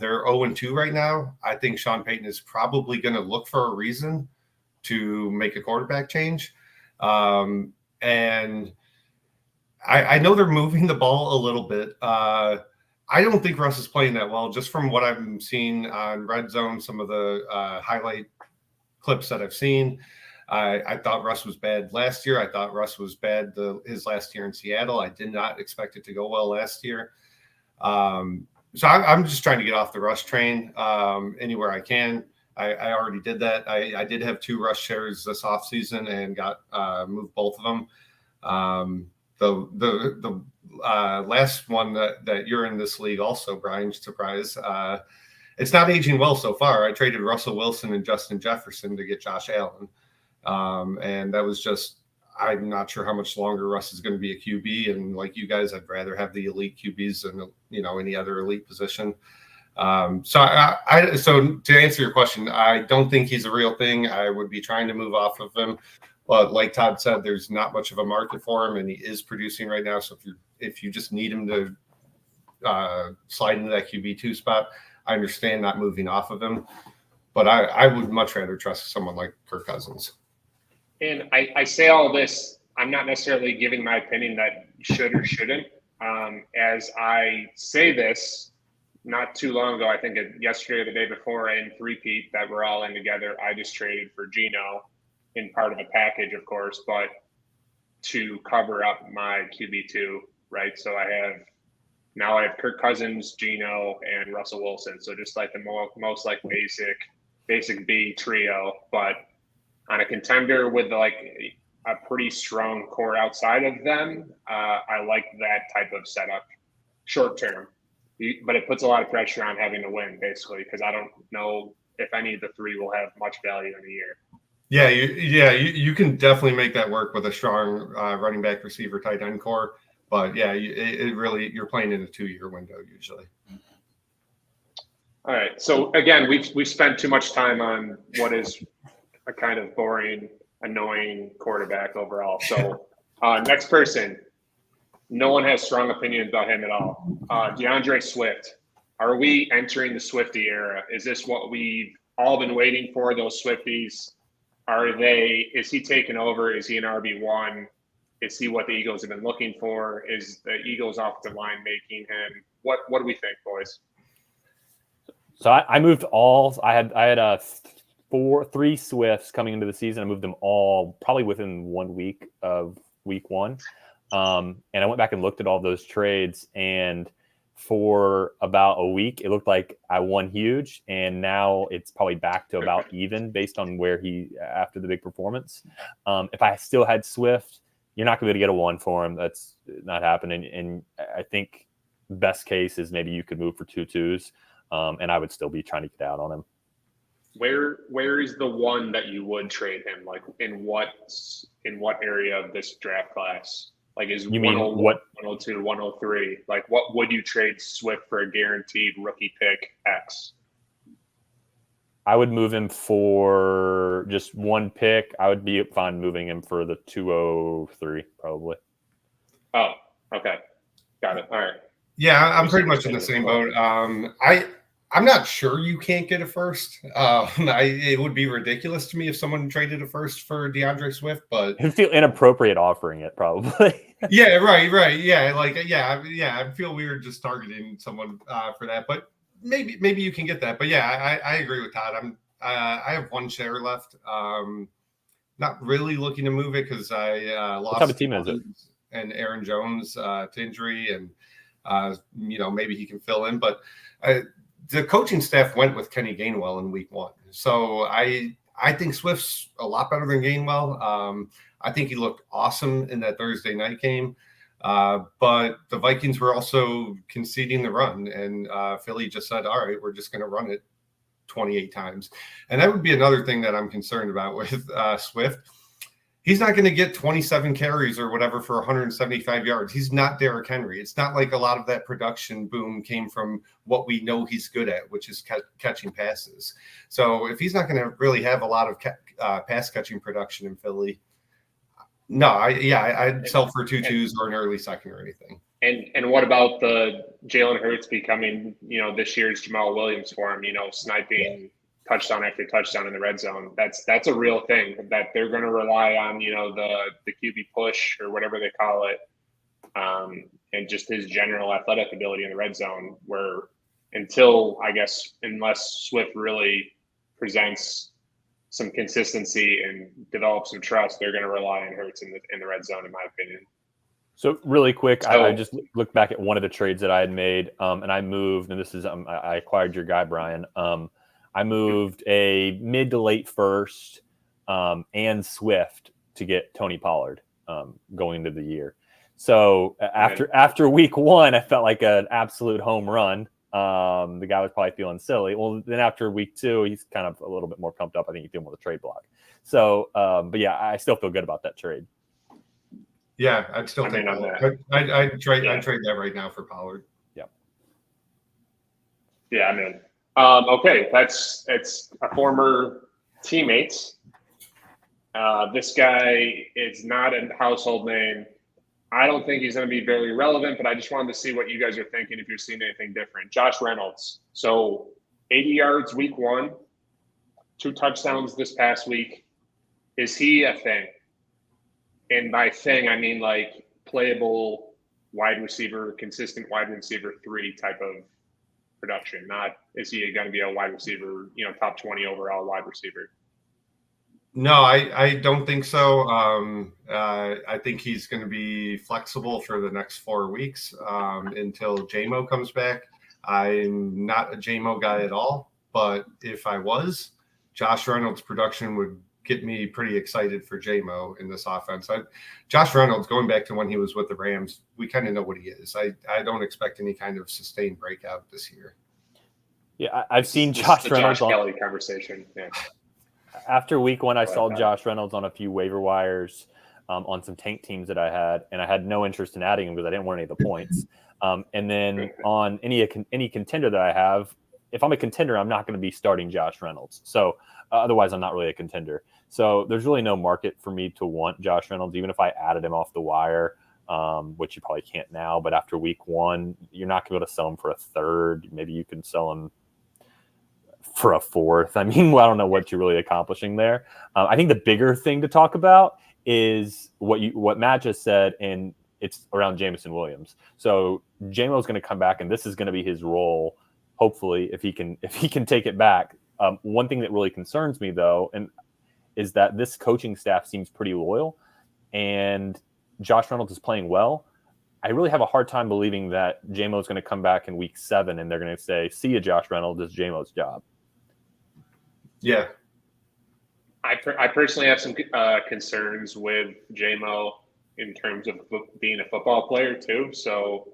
They're 0-2 right now. I think Sean Payton is probably going to look for a reason to make a quarterback change. And I know they're moving the ball a little bit. I don't think Russ is playing that well, just from what I've seen on Red Zone, some of the highlight clips that I've seen. I thought Russ was bad last year. I thought Russ was bad his last year in Seattle. I did not expect it to go well last year. So I'm just trying to get off the Russ train anywhere I can. I already did that. I did have 2 Russ shares this offseason and got moved both of them. The last one that you're in this league also, Brian, surprise. It's not aging well so far. I traded Russell Wilson and Justin Jefferson to get Josh Allen. And that was just, I'm not sure how much longer Russ is going to be a QB. And like you guys, I'd rather have the elite QBs than, any other elite position. So to answer your question, I don't think he's a real thing. I would be trying to move off of him. But like Todd said, there's not much of a market for him, and he is producing right now. So if you just need him to slide into that QB2 spot, I understand not moving off of him. But I would much rather trust someone like Kirk Cousins. And I say all this, I'm not necessarily giving my opinion that you should or shouldn't. As I say this, not too long ago, I think yesterday or the day before, in three-peat that we're all in together, I just traded for Geno in part of a package, of course, but to cover up my QB2, right? So I have Kirk Cousins, Geno, and Russell Wilson. So just like the most like basic B trio, but on a contender with like a pretty strong core outside of them, I like that type of setup short term. But it puts a lot of pressure on having to win, basically, because I don't know if any of the three will have much value in a year. Yeah, you can definitely make that work with a strong running back, receiver, tight end core. But yeah, it really, you're playing in a 2-year window usually. All right. So again, we've spent too much time on what is a kind of boring, annoying quarterback overall. So next person. No one has strong opinions about him at all. DeAndre Swift. Are we entering the Swiftie era? Is this what we've all been waiting for, those Swifties? Is he taking over? Is he an RB1? Is he what the Eagles have been looking for? Is the Eagles offensive line making him? What do we think, boys? So I moved all. I had 3 Swifts coming into the season. I moved them all probably within 1 week of week 1. And I went back and looked at all those trades, and for about a week, it looked like I won huge. And now it's probably back to about even based on where after the big performance. If I still had Swift, you're not going to be able to get a 1 for him. That's not happening. And I think best case is maybe you could move for 2 2s. And I would still be trying to get out on him. Where is the one that you would trade him? Like in what area of this draft class? Like is you mean 101, what 102, 103? Like what would you trade Swift for a guaranteed rookie pick X? I would move him for just 1 pick. I would be fine moving him for the 203 probably. Oh, okay. Got it. All right. Yeah, I'm pretty much in the same boat. I'm not sure you can't get a first. It would be ridiculous to me if someone traded a first for DeAndre Swift, but It'd feel inappropriate offering it probably. yeah, right. Yeah, I feel weird just targeting someone for that, but maybe you can get that. But yeah, I agree with Todd. I have 1 share left. Not really looking to move it because I lost. What type of team is it? And Aaron Jones to injury, and maybe he can fill in, but. The coaching staff went with Kenny Gainwell in week 1. So I think Swift's a lot better than Gainwell. I think he looked awesome in that Thursday night game. But the Vikings were also conceding the run, and Philly just said, all right, we're just going to run it 28 times. And that would be another thing that I'm concerned about with Swift. He's not going to get 27 carries or whatever for 175 yards. He's not Derrick Henry. It's not like a lot of that production boom came from what we know he's good at, which is catching passes. So if he's not going to really have a lot of pass catching production in Philly, no, I'd sell for 2 2s or an early second or anything. And what about the Jalen Hurts becoming, this year's Jamal Williams for him, sniping touchdown after touchdown in the red zone? That's a real thing that they're going to rely on, the QB push or whatever they call it, and just his general athletic ability in the red zone, where unless Swift really presents some consistency and develops some trust, they're going to rely on Hurts in the red zone, in my opinion. So really quick, I just looked back at one of the trades that I had made, and I moved, and this is I acquired your guy, Brian. I moved a mid to late first and Swift to get Tony Pollard going into the year. So after week 1, I felt like an absolute home run. The guy was probably feeling silly. Well, then after week 2, he's kind of a little bit more pumped up. I think he's dealing with a trade block. So, but yeah, I still feel good about that trade. Yeah, I'd still take that. I'd trade that right now for Pollard. Yeah. Yeah, I mean, okay, it's a former teammate. This guy is not a household name. I don't think he's going to be very relevant, but I just wanted to see what you guys are thinking if you're seeing anything different. Josh Reynolds. So 80 yards week 1, 2 touchdowns this past week. Is he a thing? And by thing, I mean like playable wide receiver, consistent wide receiver 3 type of production. Not is he going to be a wide receiver, top 20 overall wide receiver? No, I don't think so. I think he's going to be flexible for the next 4 weeks until JMO comes back. I'm not a JMO guy at all, but if I was, Josh Reynolds' production would get me pretty excited for JMO in this offense. Josh Reynolds, going back to when he was with the Rams, we kind of know what he is. I don't expect any kind of sustained breakout this year. Yeah, I've seen Josh Reynolds Josh Kelly conversation. Yeah. After week 1, I saw Josh Reynolds on a few waiver wires on some tank teams that I had, and I had no interest in adding him because I didn't want any of the points. And then on any contender that I have, if I'm a contender, I'm not going to be starting Josh Reynolds. So otherwise, I'm not really a contender. So there's really no market for me to want Josh Reynolds, even if I added him off the wire, which you probably can't now. But after week 1, you're not going to be able to sell him for a third. Maybe you can sell him for a fourth. I mean, well, I don't know what you're really accomplishing there. I think the bigger thing to talk about is what Matt just said, and it's around Jameson Williams. So JMO is going to come back, and this is going to be his role. Hopefully, if he can take it back. One thing that really concerns me, though, is that this coaching staff seems pretty loyal, and Josh Reynolds is playing well. I really have a hard time believing that JMO is going to come back in week 7, and they're going to say, "See you, Josh Reynolds. It's JMO's job." Yeah. I personally have some concerns with JMO in terms of being a football player too. So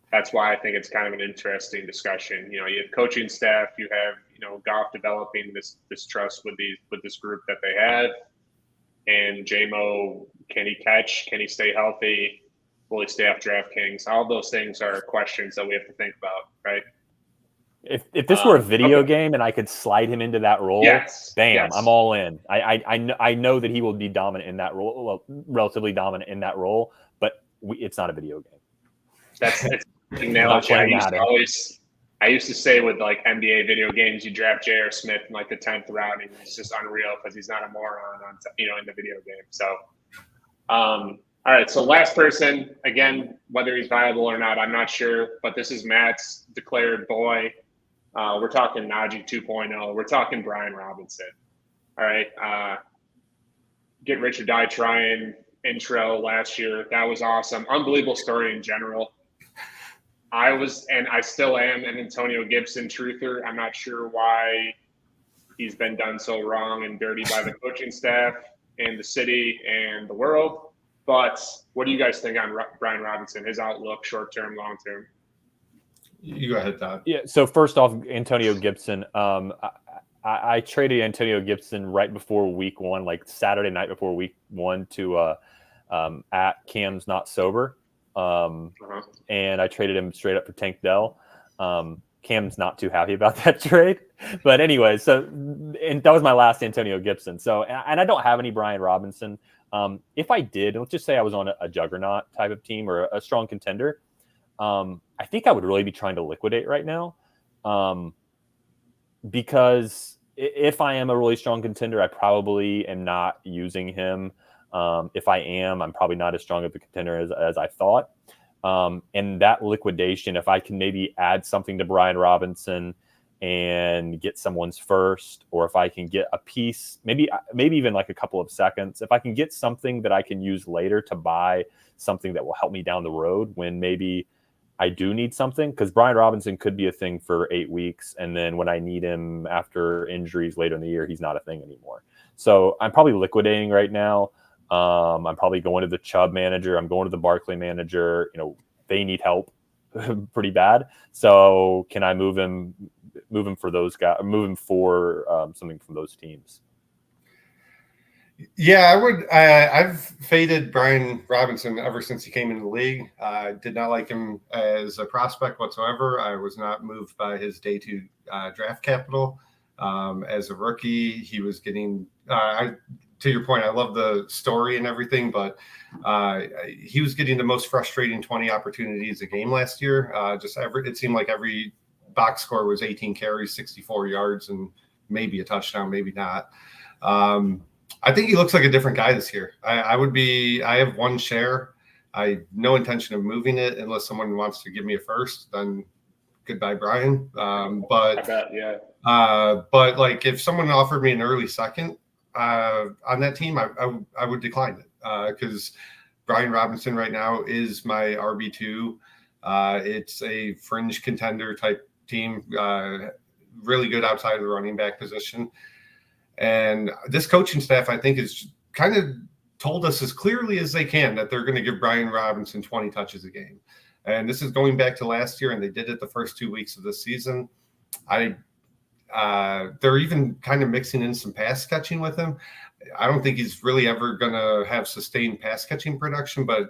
that's why I think it's kind of an interesting discussion. You have coaching staff, you have Goff developing this trust with this group that they have, and JMO, can he catch? Can he stay healthy? Will he stay off DraftKings? All those things are questions that we have to think about, right? If this were a video game and I could slide him into that role, I'm all in. I know that he will be dominant in that role, well, relatively dominant in that role, but it's not a video game. That's an analogy I used to say with like NBA video games, you draft J.R. Smith in like the 10th round, and it's just unreal because he's not a moron in the video game. So, all right. So last person, again, whether he's viable or not, I'm not sure, but this is Matt's declared boy. We're talking Najee 2.0. We're talking Brian Robinson. All right. Get rich or die trying intro last year. That was awesome. Unbelievable story in general. I was, and I still am, an Antonio Gibson truther. I'm not sure why he's been done so wrong and dirty by the coaching staff and the city and the world. But what do you guys think on Brian Robinson, his outlook, short-term, long-term? You go ahead, Todd. Yeah. So first off, Antonio Gibson. I traded Antonio Gibson right before week 1, like Saturday night before week 1 to at Cam's Not Sober. And I traded him straight up for Tank Dell. Cam's not too happy about that trade. But anyway, and that was my last Antonio Gibson. So, and I don't have any Brian Robinson. If I did, let's just say I was on a juggernaut type of team or a strong contender, I think I would really be trying to liquidate right now. Because if I am a really strong contender, I probably am not using him. If I am, I'm probably not as strong of a contender as I thought. And that liquidation, if I can maybe add something to Brian Robinson and get someone's first, or if I can get a piece, maybe even like a couple of seconds, if I can get something that I can use later to buy something that will help me down the road when maybe I do need something, because Brian Robinson could be a thing for 8 weeks. And then when I need him after injuries later in the year, he's not a thing anymore. So I'm probably liquidating right now. I'm probably going to the Chubb manager. I'm going to the Barkley manager. They need help pretty bad. So can I move him for those guys? Move him for something from those teams. Yeah, I would. I've faded Brian Robinson ever since he came into the league. I did not like him as a prospect whatsoever. I was not moved by his day two draft capital. As a rookie, he was getting. To your point, I love the story and everything, but he was getting the most frustrating 20 opportunities a game last year. It seemed like every box score was 18 carries, 64 yards, and maybe a touchdown, maybe not. I think he looks like a different guy this year. I have one share. I no intention of moving it unless someone wants to give me a first. Then goodbye, Brian. But I bet, yeah. But like if someone offered me an early second on that team, I would decline it because Brian Robinson right now is my RB2. It's a fringe contender type team, really good outside of the running back position. And this coaching staff, I think, has kind of told us as clearly as they can that they're going to give Brian Robinson 20 touches a game. And this is going back to last year, and they did it the first 2 weeks of the season. They're even kind of mixing in some pass catching with him. I don't think he's really ever going to have sustained pass catching production, but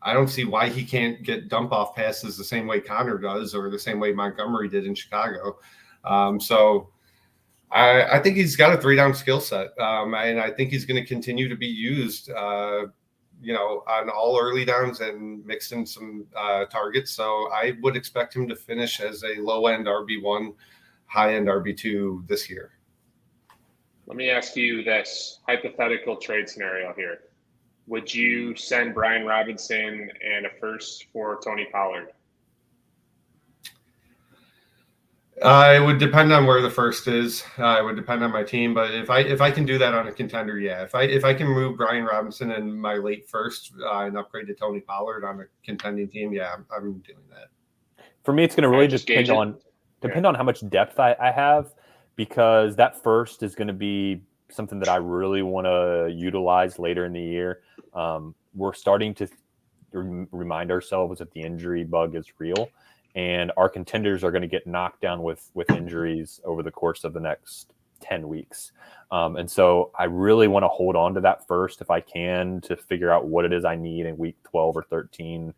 I don't see why he can't get dump off passes the same way Connor does or the same way Montgomery did in Chicago. So I think he's got a 3-down skill set, and I think he's going to continue to be used, on all early downs and mixed in some targets. So I would expect him to finish as a low-end RB1, high-end RB2 this year. Let me ask you this hypothetical trade scenario here. Would you send Brian Robinson and a first for Tony Pollard? It would depend on where the first is. It would depend on my team, but if I can do that on a contender, yeah. If I can move Brian Robinson in my late first and upgrade to Tony Pollard on a contending team, yeah, I'm doing that. For me, it's going to really depend on how much depth I have, because that first is going to be something that I really want to utilize later in the year. We're starting to remind ourselves that the injury bug is real. And our contenders are going to get knocked down with injuries over the course of the next 10 weeks. And so I really want to hold on to that first if I can, to figure out what it is I need in week 12 or 13,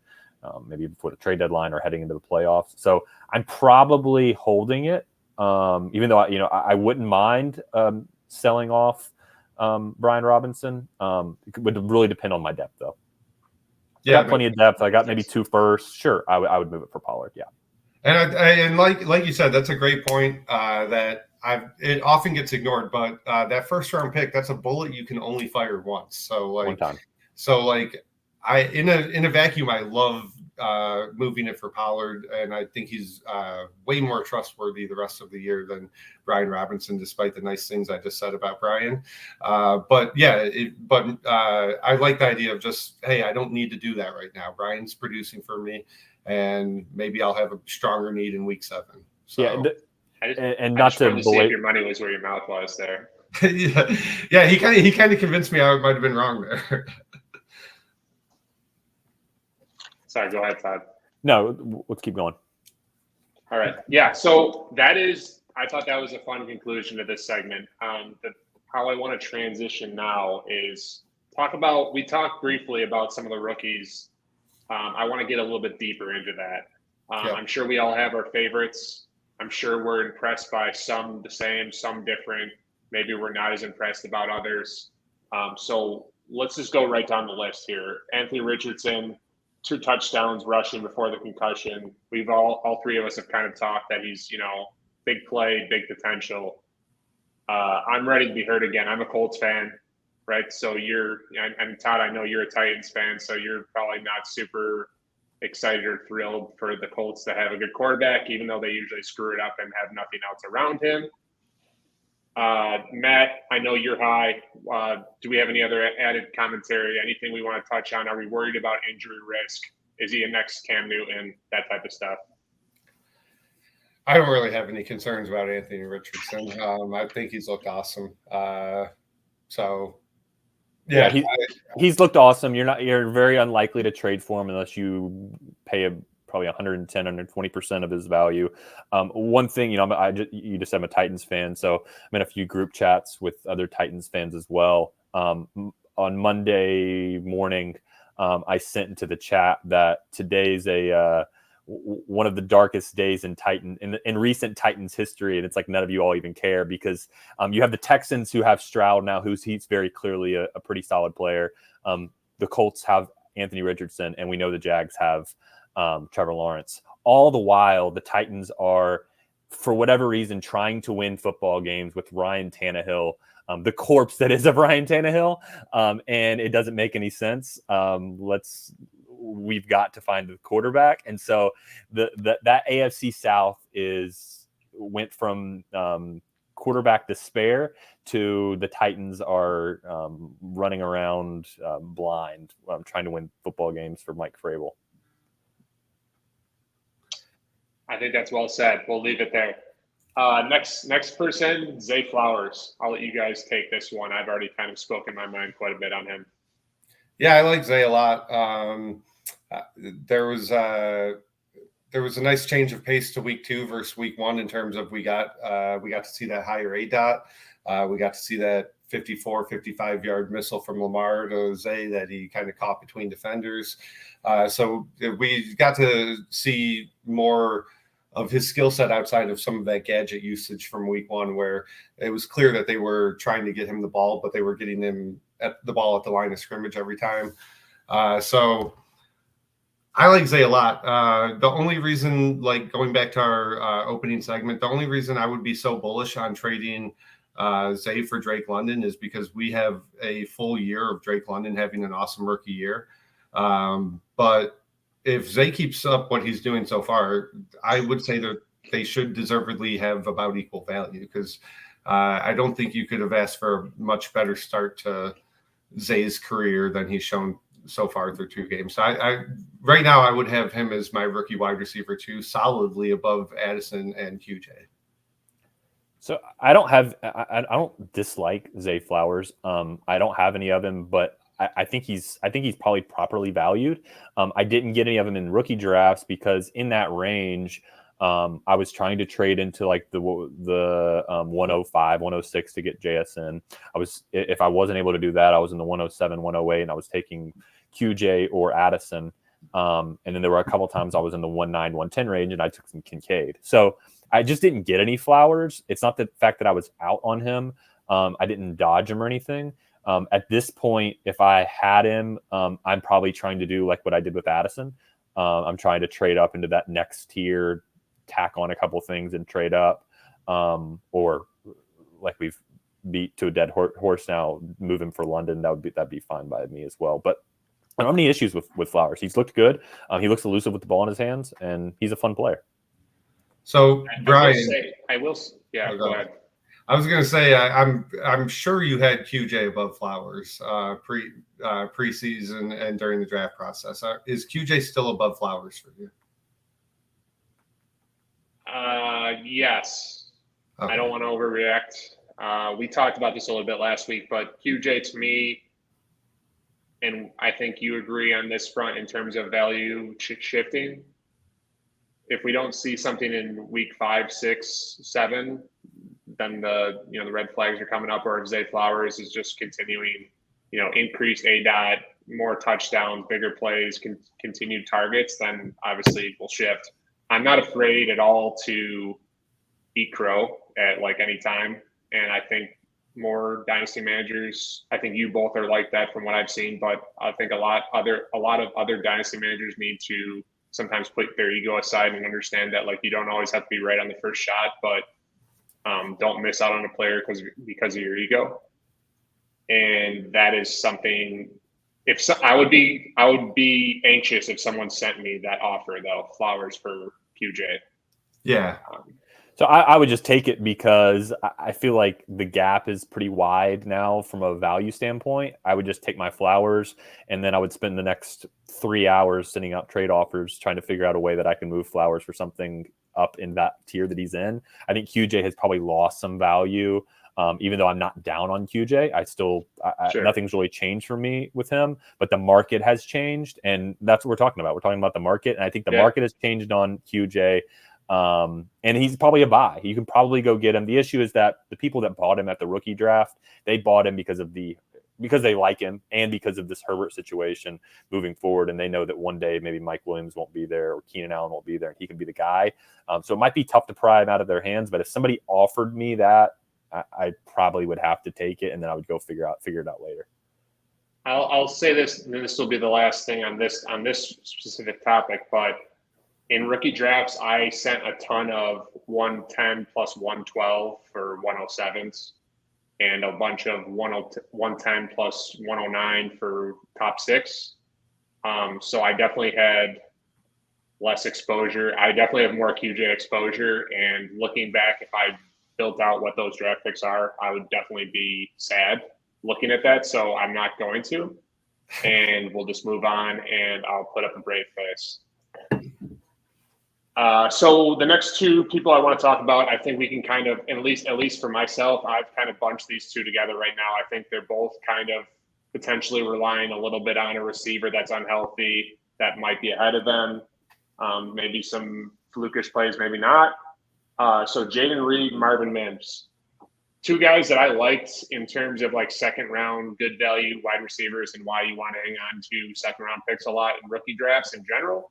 maybe before the trade deadline or heading into the playoffs. So I'm probably holding it, even though I wouldn't mind selling off Brian Robinson. It would really depend on my depth, though. Yeah, I got plenty of depth. I got maybe 2 firsts. Sure, I would move it for Pollard. Yeah, and like you said, that's a great point. It often gets ignored, but that first round pick, that's a bullet you can only fire once. So one time. So in a vacuum, I love moving it for Pollard, and I think he's way more trustworthy the rest of the year than Brian Robinson, despite the nice things I just said about Brian. But I like the idea of just, hey, I don't need to do that right now. Brian's producing for me, and maybe I'll have a stronger need in week 7. So. Yeah, and not to see if your money was where your mouth was there. yeah, he kind of convinced me I might have been wrong there. Sorry, go ahead, Todd. No, let's keep going. All right. Yeah, so I thought that was a fun conclusion to this segment. How I want to transition now is we talked briefly about some of the rookies. I want to get a little bit deeper into that. I'm sure we all have our favorites. I'm sure we're impressed by some the same, some different. Maybe we're not as impressed about others. So let's just go right down the list here. Anthony Richardson, 2 touchdowns rushing before the concussion. We've all 3 of us have kind of talked that he's, big play, big potential. I'm ready to be heard again. I'm a Colts fan, right? So and Todd, I know you're a Titans fan, so you're probably not super excited or thrilled for the Colts to have a good quarterback, even though they usually screw it up and have nothing else around him. Matt, I know you're high. Do we have any other added commentary? Anything we want to touch on? Are we worried about injury risk? Is he a next Cam Newton? That type of stuff. I don't really have any concerns about Anthony Richardson. I think he's looked awesome. So Yeah, he's looked awesome. You're very unlikely to trade for him unless you pay probably 110, 120% of his value. One thing, you just said I'm a Titans fan, so I'm in a few group chats with other Titans fans as well. On Monday morning, I sent into the chat that today's one of the darkest days in recent Titans history, and it's like none of you all even care because you have the Texans who have Stroud now, he's very clearly a pretty solid player. The Colts have Anthony Richardson, and we know the Jags have Trevor Lawrence. All the while, the Titans are, for whatever reason, trying to win football games with Ryan Tannehill, the corpse that is of Ryan Tannehill, and it doesn't make any sense. We've got to find the quarterback, and so that AFC South went from quarterback despair to the Titans are running around blind, trying to win football games for Mike Vrabel. I think that's well said. We'll leave it there. Next person, Zay Flowers. I'll let you guys take this one. I've already kind of spoken my mind quite a bit on him. Yeah, I like Zay a lot. There was a nice change of pace to week 2 versus week 1 in terms of we got to see that higher ADOT. We got to see that 54, 55-yard missile from Lamar to Zay that he kind of caught between defenders. So we got to see more of his skill set outside of some of that gadget usage from week 1, where it was clear that they were trying to get him the ball, but they were getting him at the ball at the line of scrimmage every time. So I like Zay a lot. The only reason, like going back to our opening segment, the only reason I would be so bullish on trading Zay for Drake London is because we have a full year of Drake London having an awesome rookie year. But if Zay keeps up what he's doing so far, I would say that they should deservedly have about equal value because I don't think you could have asked for a much better start to Zay's career than he's shown so far through 2 games. So I right now I would have him as my rookie wide receiver 2, solidly above Addison and QJ. So I don't dislike Zay Flowers. I don't have any of him, but I think he's probably properly valued. I didn't get any of him in rookie drafts because in that range, I was trying to trade into like the 105, 106 to get JSN. If I wasn't able to do that, I was in the 107, 108, and I was taking QJ or Addison. And then there were a couple times I was in the 109, 110 range, and I took some Kincaid. So I just didn't get any Flowers. It's not the fact that I was out on him. I didn't dodge him or anything. At this point, if I had him, I'm probably trying to do like what I did with Addison. I'm trying to trade up into that next tier, tack on a couple things and trade up, or like we've beat to a dead horse now, move him for London. That'd be fine by me as well. But I don't have any issues with Flowers. He's looked good. He looks elusive with the ball in his hands, and he's a fun player. So Brian, go ahead. I was going to say I'm sure you had QJ above Flowers preseason and during the draft process. Is QJ still above Flowers for you? Yes. Okay. I don't want to overreact. We talked about this a little bit last week, but QJ to me, and I think you agree on this front in terms of value shifting. If we don't see something in week 5, 6, 7, then the red flags are coming up, or if Zay Flowers is just continuing, increased ADOT, more touchdowns, bigger plays, continued targets, then obviously we'll shift. I'm not afraid at all to eat crow at like any time. And I think more dynasty managers, I think you both are like that from what I've seen, but I think a lot of other dynasty managers need to sometimes put their ego aside and understand that like you don't always have to be right on the first shot, but don't miss out on a player because of your ego. And that is something. I would be anxious if someone sent me that offer though, Flowers for QJ. Yeah. So I would just take it because I feel like the gap is pretty wide now from a value standpoint. I would just take my Flowers, and then I would spend the next 3 hours sending out trade offers trying to figure out a way that I can move Flowers for something up in that tier that he's in. I think QJ has probably lost some value Even though I'm not down on QJ, Sure. nothing's really changed for me with him. But the market has changed, and that's what we're talking about. We're talking about the market, and I think the market has changed on QJ. And he's probably a buy. You can probably go get him. The issue is that the people that bought him at the rookie draft, they bought him because they like him and because of this Herbert situation moving forward. And they know that one day maybe Mike Williams won't be there or Keenan Allen won't be there and he can be the guy. So it might be tough to pry him out of their hands. But if somebody offered me that, I probably would have to take it, and then I would go figure it out later. I'll say this, and this will be the last thing on this specific topic, but in rookie drafts, I sent a ton of 110 plus 112 for 107s and a bunch of 110 plus 109 for top 6. So I definitely had less exposure. I definitely have more QJ exposure. And looking back, if I built out what those draft picks are, I would definitely be sad looking at that. So I'm not going to. And we'll just move on, and I'll put up a brave face. So the next two people I want to talk about, I think we can kind of, at least for myself, I've kind of bunched these two together right now. I think they're both kind of potentially relying a little bit on a receiver that's unhealthy that might be ahead of them. Maybe some flukish plays, maybe not. So Jaden Reed, Marvin Mims, two guys that I liked in terms of like second round, good value wide receivers, and why you want to hang on to second round picks a lot in rookie drafts in general.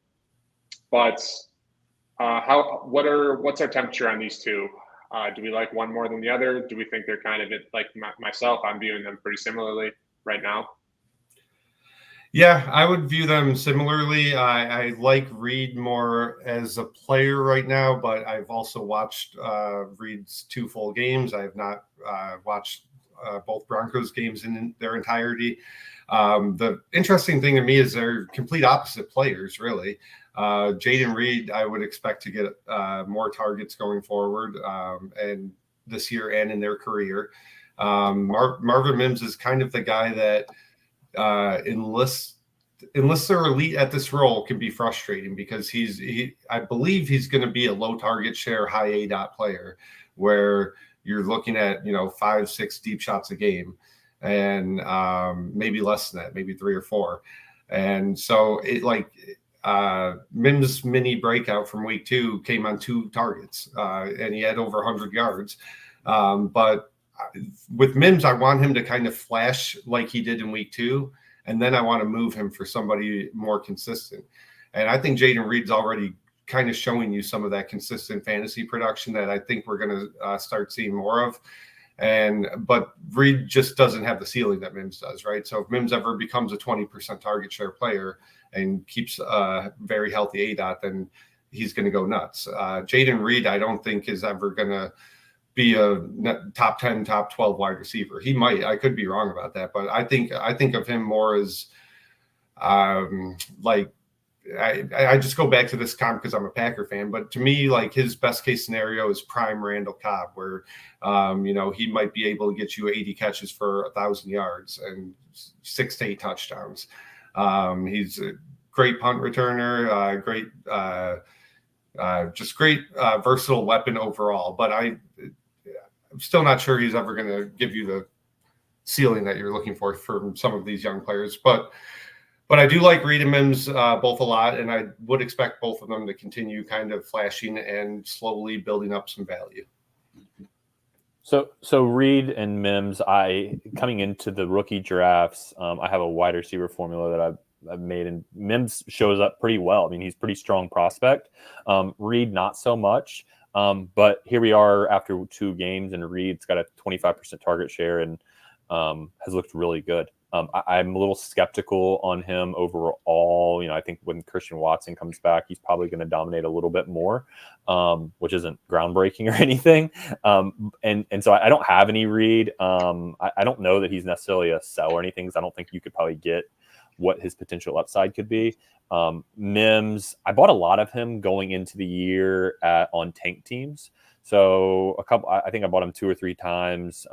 But what's our temperature on these two? Do we like one more than the other? Do we think they're kind of like myself? I'm viewing them pretty similarly right now. Yeah, I would view them similarly. I like Reed more as a player right now, but I've also watched Reed's 2 full games. I have not watched both Broncos games in their entirety. The interesting thing to me is they're complete opposite players, really. Jaden Reed, I would expect to get more targets going forward and this year and in their career. Marvin Mims is kind of the guy that unless they're elite at this role can be frustrating because I believe he's going to be a low target share, high ADOT player where you're looking at, 5-6 deep shots a game and maybe less than that, maybe 3 or 4. And so Mims' mini breakout from week 2 came on 2 targets and he had over 100 yards. But with Mims, I want him to kind of flash like he did in week 2, and then I want to move him for somebody more consistent. And I think Jaden Reed's already kind of showing you some of that consistent fantasy production that I think we're going to start seeing more of. But Reed just doesn't have the ceiling that Mims does, right? So if Mims ever becomes a 20% target share player and keeps a very healthy ADOT, then he's going to go nuts. Jaden Reed, I don't think is ever going to be a top 10, top 12 wide receiver. He might. I could be wrong about that, but I think of him more as I just go back to this comp because I'm a Packer fan, but to me, like his best case scenario is prime Randall Cobb, where he might be able to get you 80 catches for 1,000 yards and 6 to 8 touchdowns. He's a great punt returner, great versatile weapon overall. But I'm still not sure he's ever going to give you the ceiling that you're looking for from some of these young players. But I do like Reed and Mims both a lot, and I would expect both of them to continue kind of flashing and slowly building up some value. So Reed and Mims, coming into the rookie drafts, I have a wide receiver formula that I've made, and Mims shows up pretty well. I mean, he's a pretty strong prospect. Reed, not so much. But here we are after 2 games, and Reed's got a 25% target share and has looked really good. I'm a little skeptical on him overall. I think when Christian Watson comes back, he's probably going to dominate a little bit more, which isn't groundbreaking or anything. And so I don't have any Reed. I don't know that he's necessarily a sell or anything, because I don't think you could probably get what his potential upside could be. Mims, I bought a lot of him going into the year on tank teams. So I think I bought him 2 or 3 times,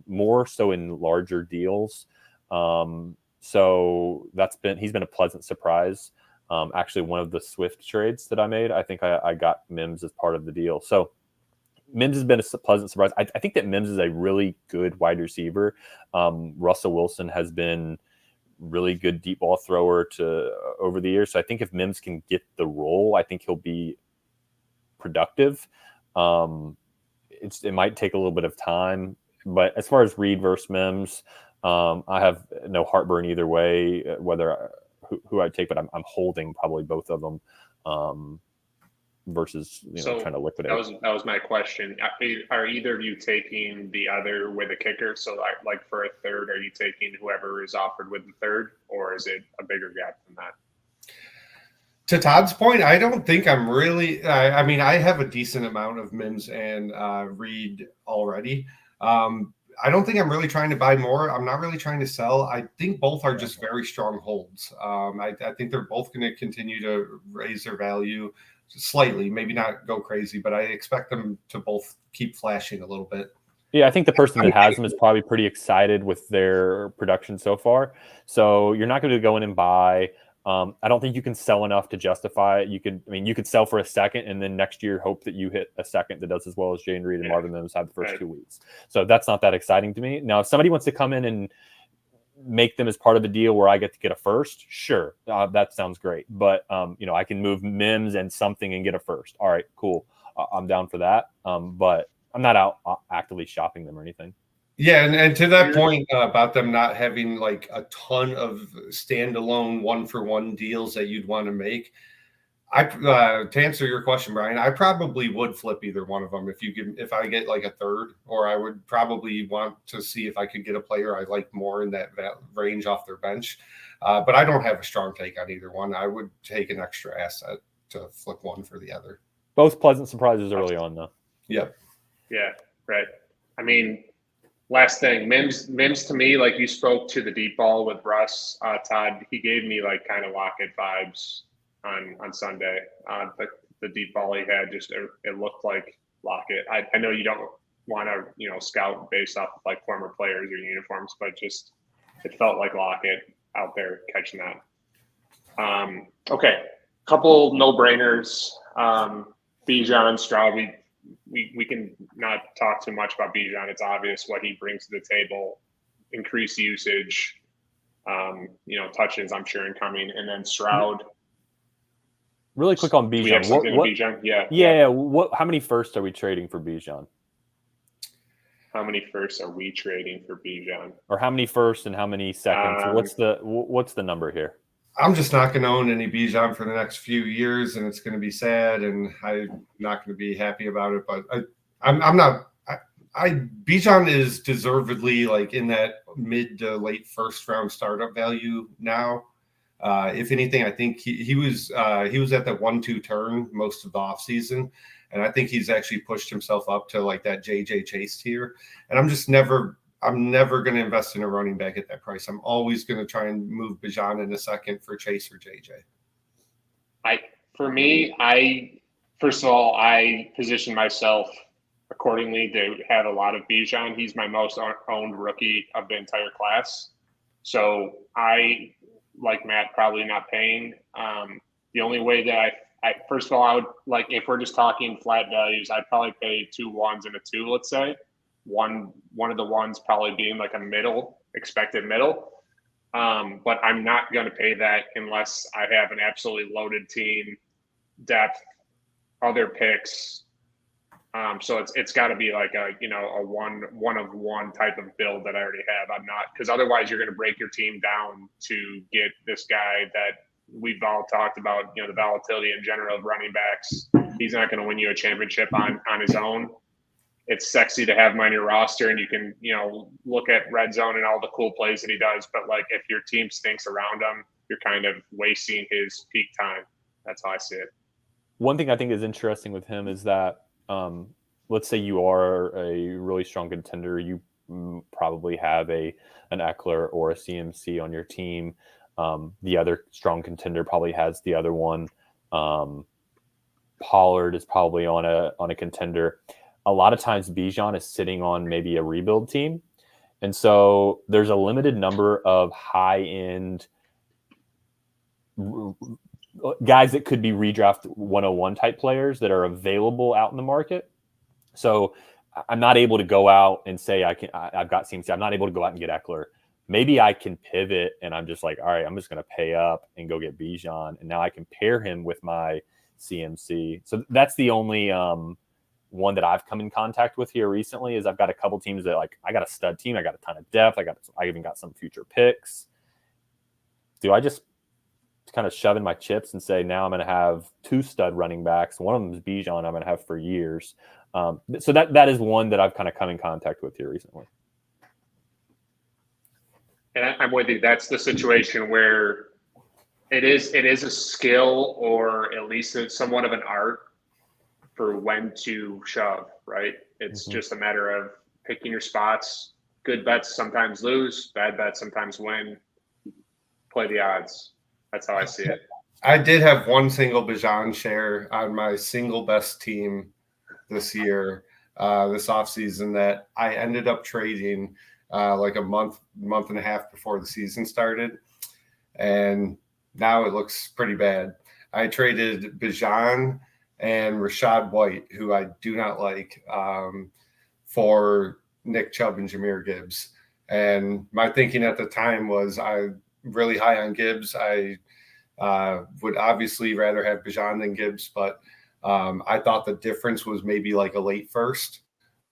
more so in larger deals. So he's been a pleasant surprise. Actually, one of the Swift trades that I made, I think I got Mims as part of the deal. So Mims has been a pleasant surprise. I think that Mims is a really good wide receiver. Russell Wilson has been really good deep ball thrower over the years. So I think if Mims can get the role, I think he'll be productive. It might take a little bit of time, but as far as Reed versus Mims, I have no heartburn either way, whether who I'd take, but I'm holding probably both of them versus trying to liquidate. That was my question. Are either of you taking the other with a kicker? So like for a third, are you taking whoever is offered with the third, or is it a bigger gap than that? To Todd's point, I don't think I'm really. I mean, I have a decent amount of Mims and Reed already. I don't think I'm really trying to buy more. I'm not really trying to sell. I think both are just very strong holds. I think they're both going to continue to raise their value slightly, maybe not go crazy, but I expect them to both keep flashing a little bit. Yeah, I think the person that has them is probably pretty excited with their production so far. So you're not going to go in and buy. I don't think you can sell enough to justify it. You could sell for a second and then next year hope that you hit a second that does as well as Jane Reed and Marvin Mims had the first 2 weeks. So that's not that exciting to me. Now, if somebody wants to come in and make them as part of the deal where I get to get a first, sure, that sounds great. But I can move Mims and something and get a first. All right, cool. I'm down for that. But I'm not out actively shopping them or anything. Yeah, and to that point about them not having like a ton of standalone one-for-one deals that you'd want to make, to answer your question, Brian, I probably would flip either one of them if I get like a third, or I would probably want to see if I could get a player I like more in that range off their bench. But I don't have a strong take on either one. I would take an extra asset to flip one for the other. Both pleasant surprises early on, though. Yep. Yeah, right. I mean, last thing, Mims to me, like you spoke to the deep ball with Russ, Todd, he gave me like kind of Lockett vibes on Sunday. The deep ball he had, it looked like Lockett. I know you don't want to scout based off of like former players or uniforms, but just it felt like Lockett out there catching that. Okay, couple no brainers. Bijan, Stroud. We can not talk too much about Bijan. It's obvious what he brings to the table. Increased usage, touches, I'm sure, incoming. And then Stroud. Really quick on Bijan. Do we have something with Bijan? Yeah. How many firsts are we trading for Bijan? How many firsts are we trading for Bijan? Or how many firsts and how many seconds? What's the number here? I'm just not going to own any Bijan for the next few years, and it's going to be sad, and I'm not going to be happy about it. But I'm not. Bijan is deservedly like in that mid to late first round startup value now. If anything, I think he was at that 1-2 turn most of the offseason, and I think he's actually pushed himself up to like that JJ Chase tier. And I'm never going to invest in a running back at that price. I'm always going to try and move Bijan in a second for Chase or JJ. First of all, I position myself accordingly to have a lot of Bijan. He's my most owned rookie of the entire class. So I, like Matt, probably not paying. The only way that first of all, I would like, if we're just talking flat values, I'd probably pay 2 1s and a 2, let's say. One of the ones probably being like a expected middle. But I'm not going to pay that unless I have an absolutely loaded team, depth, other picks. So it's got to be like a one of one type of build that I already have. I'm not, because otherwise you're going to break your team down to get this guy that we've all talked about, the volatility in general of running backs. He's not going to win you a championship on his own. It's sexy to have him on your roster, and you can, look at red zone and all the cool plays that he does. But like, if your team stinks around him, you're kind of wasting his peak time. That's how I see it. One thing I think is interesting with him is that, let's say you are a really strong contender, you probably have an Eckler or a CMC on your team. The other strong contender probably has the other one. Pollard is probably on a contender. A lot of times Bijan is sitting on maybe a rebuild team. And so there's a limited number of high-end guys that could be redraft 101 type players that are available out in the market. So I'm not able to go out and say I've got CMC. I'm not able to go out and get Eckler. Maybe I can pivot and I'm just like, all right, I'm just going to pay up and go get Bijan. And now I can pair him with my CMC. So that's the only one that I've come in contact with here recently is I've got a couple teams that like, I got a stud team. I got a ton of depth. I even got some future picks. Do I just kind of shove in my chips and say, now I'm going to have 2 stud running backs. One of them is Bijan I'm going to have for years. So that is one that I've kind of come in contact with here recently. And I'm with you. That's the situation where it is a skill, or at least it's somewhat of an art for when to shove, right? It's just a matter of picking your spots. Good bets sometimes lose, bad bets sometimes win. Play the odds. That's how I see it. I did have one single Bijan share on my single best team this year, this offseason, that I ended up trading like a month and a half before the season started. And now it looks pretty bad. I traded Bijan and Rachaad White, who I do not like, for Nick Chubb and Jahmyr Gibbs. And my thinking at the time was I'm really high on Gibbs. I would obviously rather have Bijan than Gibbs, but I thought the difference was maybe like a late first,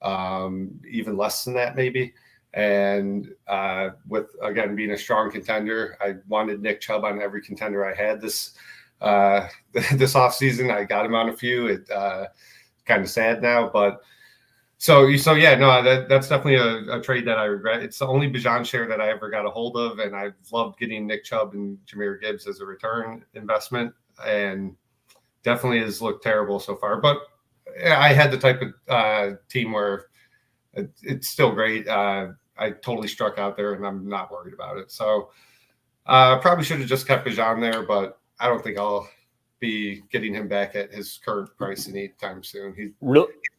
even less than that maybe. And with, again, being a strong contender, I wanted Nick Chubb on every contender I had this offseason. I got him on a few. It kind of sad now, but so yeah, no, that's definitely a trade that I regret. It's the only Bijan share that I ever got a hold of, and I've loved getting Nick Chubb and Jahmyr Gibbs as a return investment, and definitely has looked terrible so far. But I had the type of team where it's still great. I totally struck out there, and I'm not worried about it. So probably should have just kept Bijan there, but I don't think I'll be getting him back at his current price anytime soon. He's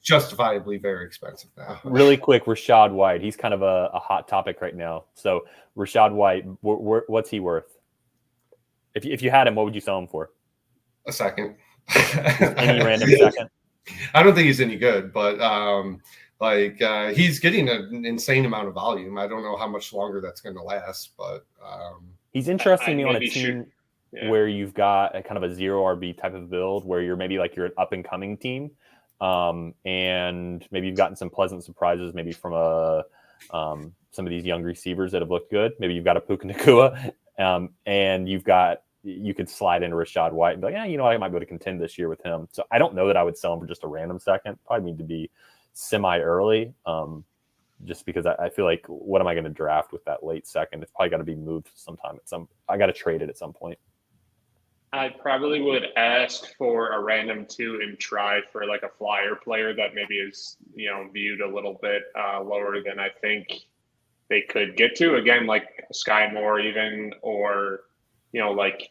justifiably very expensive now. Really quick, Rachaad White. He's kind of a hot topic right now. So Rachaad White, what's he worth? If you had him, what would you sell him for? A second. Any random second? I don't think he's any good, but he's getting an insane amount of volume. I don't know how much longer that's going to last, but he's interesting me on a team where you've got a kind of a 0 RB type of build where you're maybe like you're an up and coming team, and maybe you've gotten some pleasant surprises maybe from some of these young receivers that have looked good. Maybe you've got a Puka Nakua, and you could slide into Rachaad White and be like, yeah, I might be able to contend this year with him. So I don't know that I would sell him for just a random second. Probably need to be semi-early, just because I feel like, what am I going to draft with that late second? It's probably got to be moved sometime. I got to trade it at some point. I probably would ask for a random 2 and try for like a flyer player that maybe is, viewed a little bit lower than I think they could get to. Again, like Sky Moore even, or, like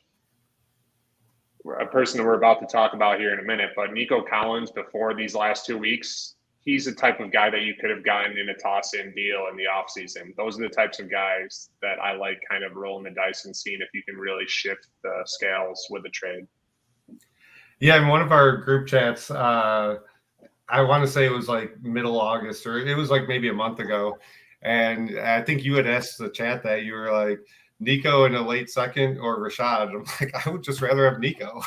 a person that we're about to talk about here in a minute, but Nico Collins before these last 2 weeks, he's the type of guy that you could have gotten in a toss-in deal in the offseason. Those are the types of guys that I like kind of rolling the dice and seeing if you can really shift the scales with the trade. Yeah, in one of our group chats, I want to say it was like middle August, or it was like maybe a month ago. And I think you had asked the chat that you were like, Nico in a late second or Rachaad. I'm like, I would just rather have Nico.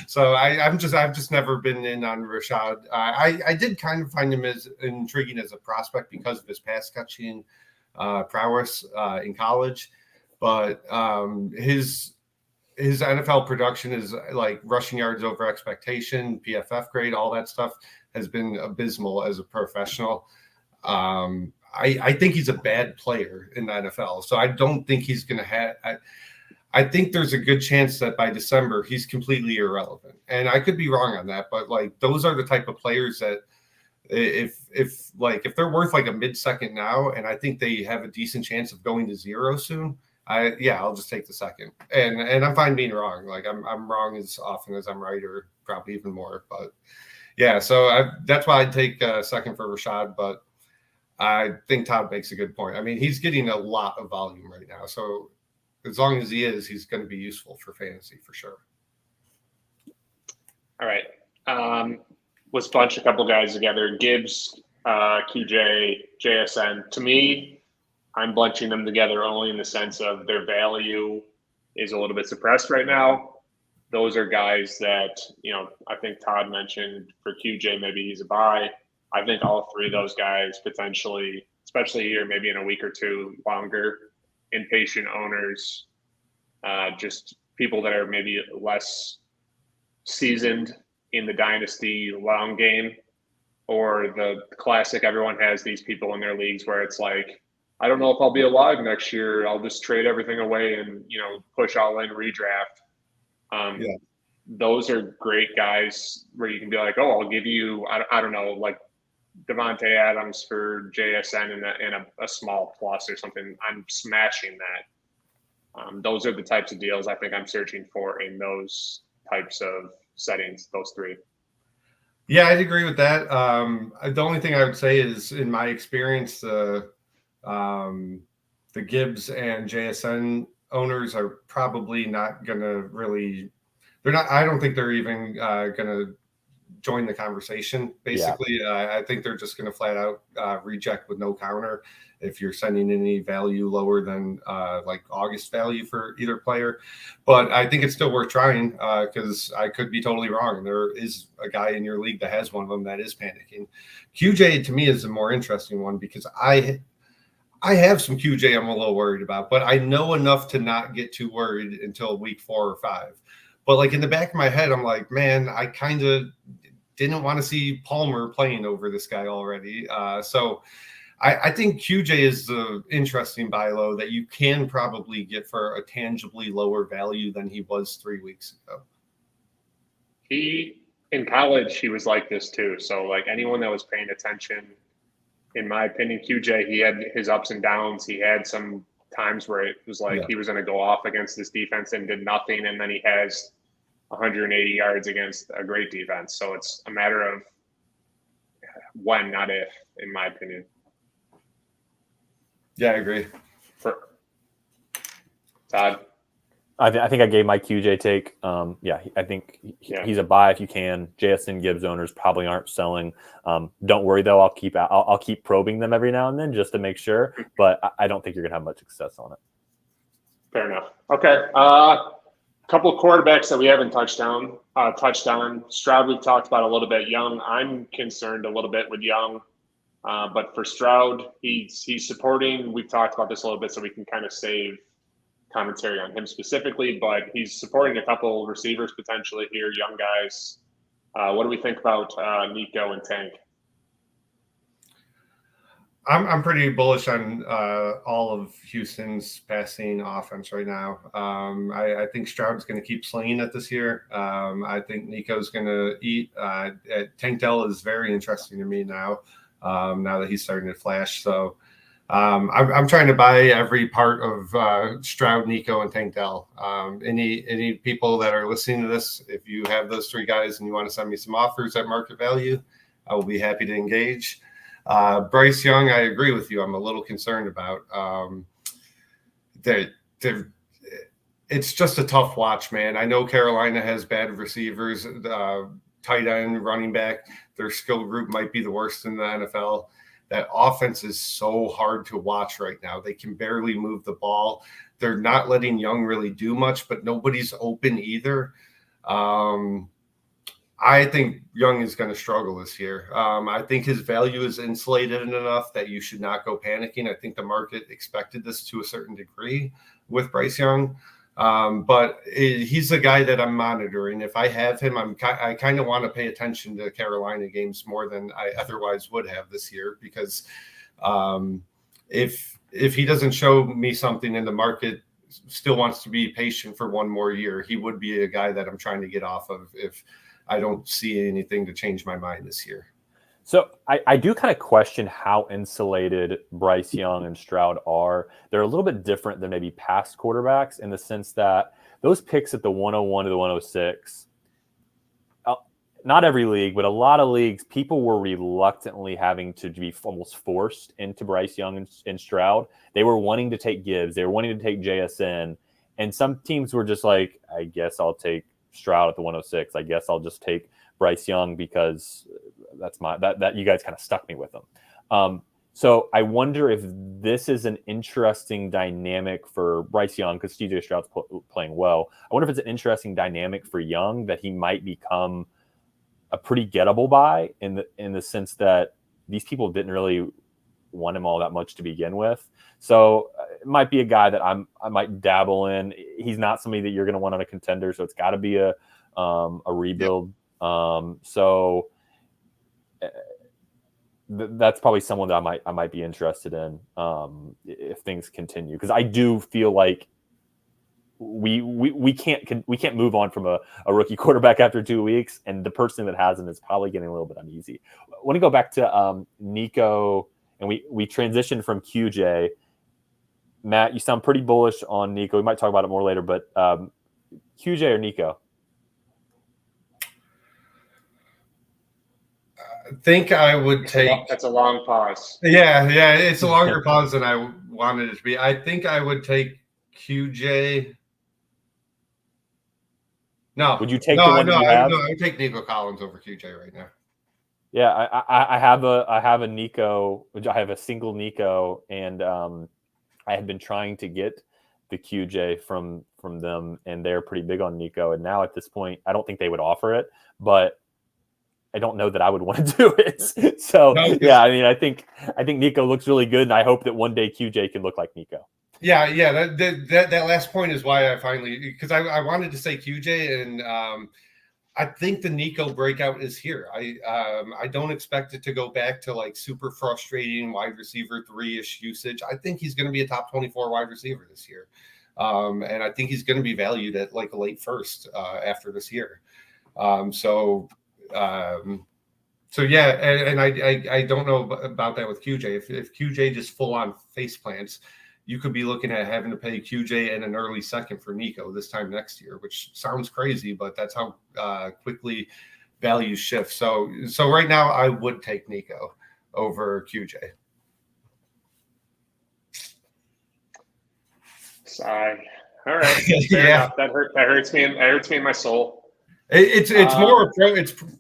So I've just never been in on Rachaad. I did kind of find him as intriguing as a prospect because of his pass catching prowess in college, but his NFL production is like rushing yards over expectation, PFF grade, all that stuff has been abysmal as a professional. I think he's a bad player in the NFL, so I don't think he's going to have. I think there's a good chance that by December he's completely irrelevant, and I could be wrong on that. But like those are the type of players that if they're worth like a mid-second now, and I think they have a decent chance of going to 0 soon. I'll just take the second, and I'm fine being wrong. Like I'm wrong as often as I'm right, or probably even more. But yeah, so that's why I'd take a second for Rachaad, but I think Todd makes a good point. I mean, he's getting a lot of volume right now. So as long as he is, he's going to be useful for fantasy for sure. All right. let's bunch a couple guys together. Gibbs, QJ, JSN. To me, I'm bunching them together only in the sense of their value is a little bit suppressed right now. Those are guys that, I think Todd mentioned for QJ, maybe he's a buy. I think all three of those guys potentially, especially here, maybe in a week or two longer, impatient owners, just people that are maybe less seasoned in the dynasty long game, or the classic, everyone has these people in their leagues where it's like, I don't know if I'll be alive next year. I'll just trade everything away and, push all in redraft. Those are great guys where you can be like, oh, I'll give you, I don't know, like Devontae Adams for JSN in a small plus or something. I'm smashing that. Those are the types of deals I think I'm searching for in those types of settings, those three. Yeah, I'd agree with that. The only thing I would say is, in my experience, the Gibbs and JSN owners are probably not going to really. They're not. I don't think they're even going to join the conversation. Basically, I think they're just going to flat out reject with no counter if you're sending any value lower than like August value for either player. But I think it's still worth trying because I could be totally wrong. There is a guy in your league that has one of them that is panicking. QJ to me is a more interesting one because I have some QJ I'm a little worried about, but I know enough to not get too worried until week 4 or 5. But like in the back of my head, I'm like, man, I kind of didn't want to see Palmer playing over this guy already. So I think QJ is the interesting buy low that you can probably get for a tangibly lower value than he was 3 weeks ago. In college, he was like this too. So like anyone that was paying attention, in my opinion, QJ, he had his ups and downs. He had some times where it was like he was going to go off against this defense and did nothing. And then he has 180 yards against a great defense. So it's a matter of when, not if, in my opinion. Yeah, I agree. Todd? I think I gave my QJ take. I think he's a buy if you can. JSN Gibbs owners probably aren't selling. Don't worry though. I'll keep probing them every now and then just to make sure. But I don't think you're gonna have much success on it. Fair enough. Okay. Couple of quarterbacks that we haven't touched on. Stroud, we've talked about a little bit. Young, I'm concerned a little bit with Young. But for Stroud, he's supporting. We've talked about this a little bit, so we can kind of save commentary on him specifically. But he's supporting a couple receivers potentially here, young guys. What do we think about Nico and Tank? I'm pretty bullish on all of Houston's passing offense right now. I think Stroud's going to keep slinging it this year. I think Nico's going to eat. Tank Dell is very interesting to me now that he's starting to flash. So I'm trying to buy every part of Stroud, Nico, and Tank Dell. Any people that are listening to this, if you have those three guys and you want to send me some offers at market value, I will be happy to engage. Bryce Young, I agree with you. I'm a little concerned about that. It's just a tough watch, man. I know Carolina has bad receivers, tight end, running back. Their skill group might be the worst in the NFL. That offense is so hard to watch right now. They can barely move the ball. They're not letting Young really do much, but nobody's open either. I think Young is going to struggle this year. I think his value is insulated enough that you should not go panicking. I think the market expected this to a certain degree with Bryce Young. But he's the guy that I'm monitoring. If I have him, I kind of want to pay attention to Carolina games more than I otherwise would have this year, because if he doesn't show me something and the market still wants to be patient for one more year, he would be a guy that I'm trying to get off of if I don't see anything to change my mind this year. So I do kind of question how insulated Bryce Young and Stroud are. They're a little bit different than maybe past quarterbacks in the sense that those picks at the 101 to the 106, not every league, but a lot of leagues, people were reluctantly having to be almost forced into Bryce Young and Stroud. They were wanting to take Gibbs. They were wanting to take JSN. And some teams were just like, I guess I'll take Stroud at the 106. I guess I'll just take Bryce Young because that's that you guys kind of stuck me with them. So I wonder if this is an interesting dynamic for Bryce Young because CJ Stroud's playing well. I wonder if it's an interesting dynamic for Young that he might become a pretty gettable buy in the sense that these people didn't really want him all that much to begin with. So it might be a guy that I might dabble in. He's not somebody that you're going to want on a contender, so it's got to be a rebuild. Yep. That's probably someone that I might be interested in if things continue, because I do feel like we can't move on from a rookie quarterback after 2 weeks, and the person that has him is probably getting a little bit uneasy. I want to go back to Nico, and we transitioned from QJ. Matt, you sound pretty bullish on Nico. We might talk about it more later, but QJ or Nico? I think I would take. That's a long pause. Yeah, it's a longer pause than I wanted it to be. I think I would take QJ. No, would you take the one that you have? No, I would take Nico Collins over QJ right now. Yeah, I have a Nico. I have a single Nico, and I had been trying to get the QJ from them, and they're pretty big on Nico. And now at this point, I don't think they would offer it, but I don't know that I would want to do it. So yeah, I mean, I think Nico looks really good, and I hope that one day QJ can look like Nico. Yeah. That last point is why I finally, because I wanted to say QJ, and I think the Nico breakout is here. I don't expect it to go back to like super frustrating wide receiver 3-ish usage. I think he's going to be a top 24 wide receiver this year. And I think he's going to be valued at like a late first after this year. So yeah, and I don't know about that with QJ. If QJ just full on face plants, you could be looking at having to pay QJ and an early second for Nico this time next year, which sounds crazy, but that's how quickly values shift. So right now I would take Nico over QJ. Sigh. All right. Fair enough. That hurts me. That hurts me in my soul. It's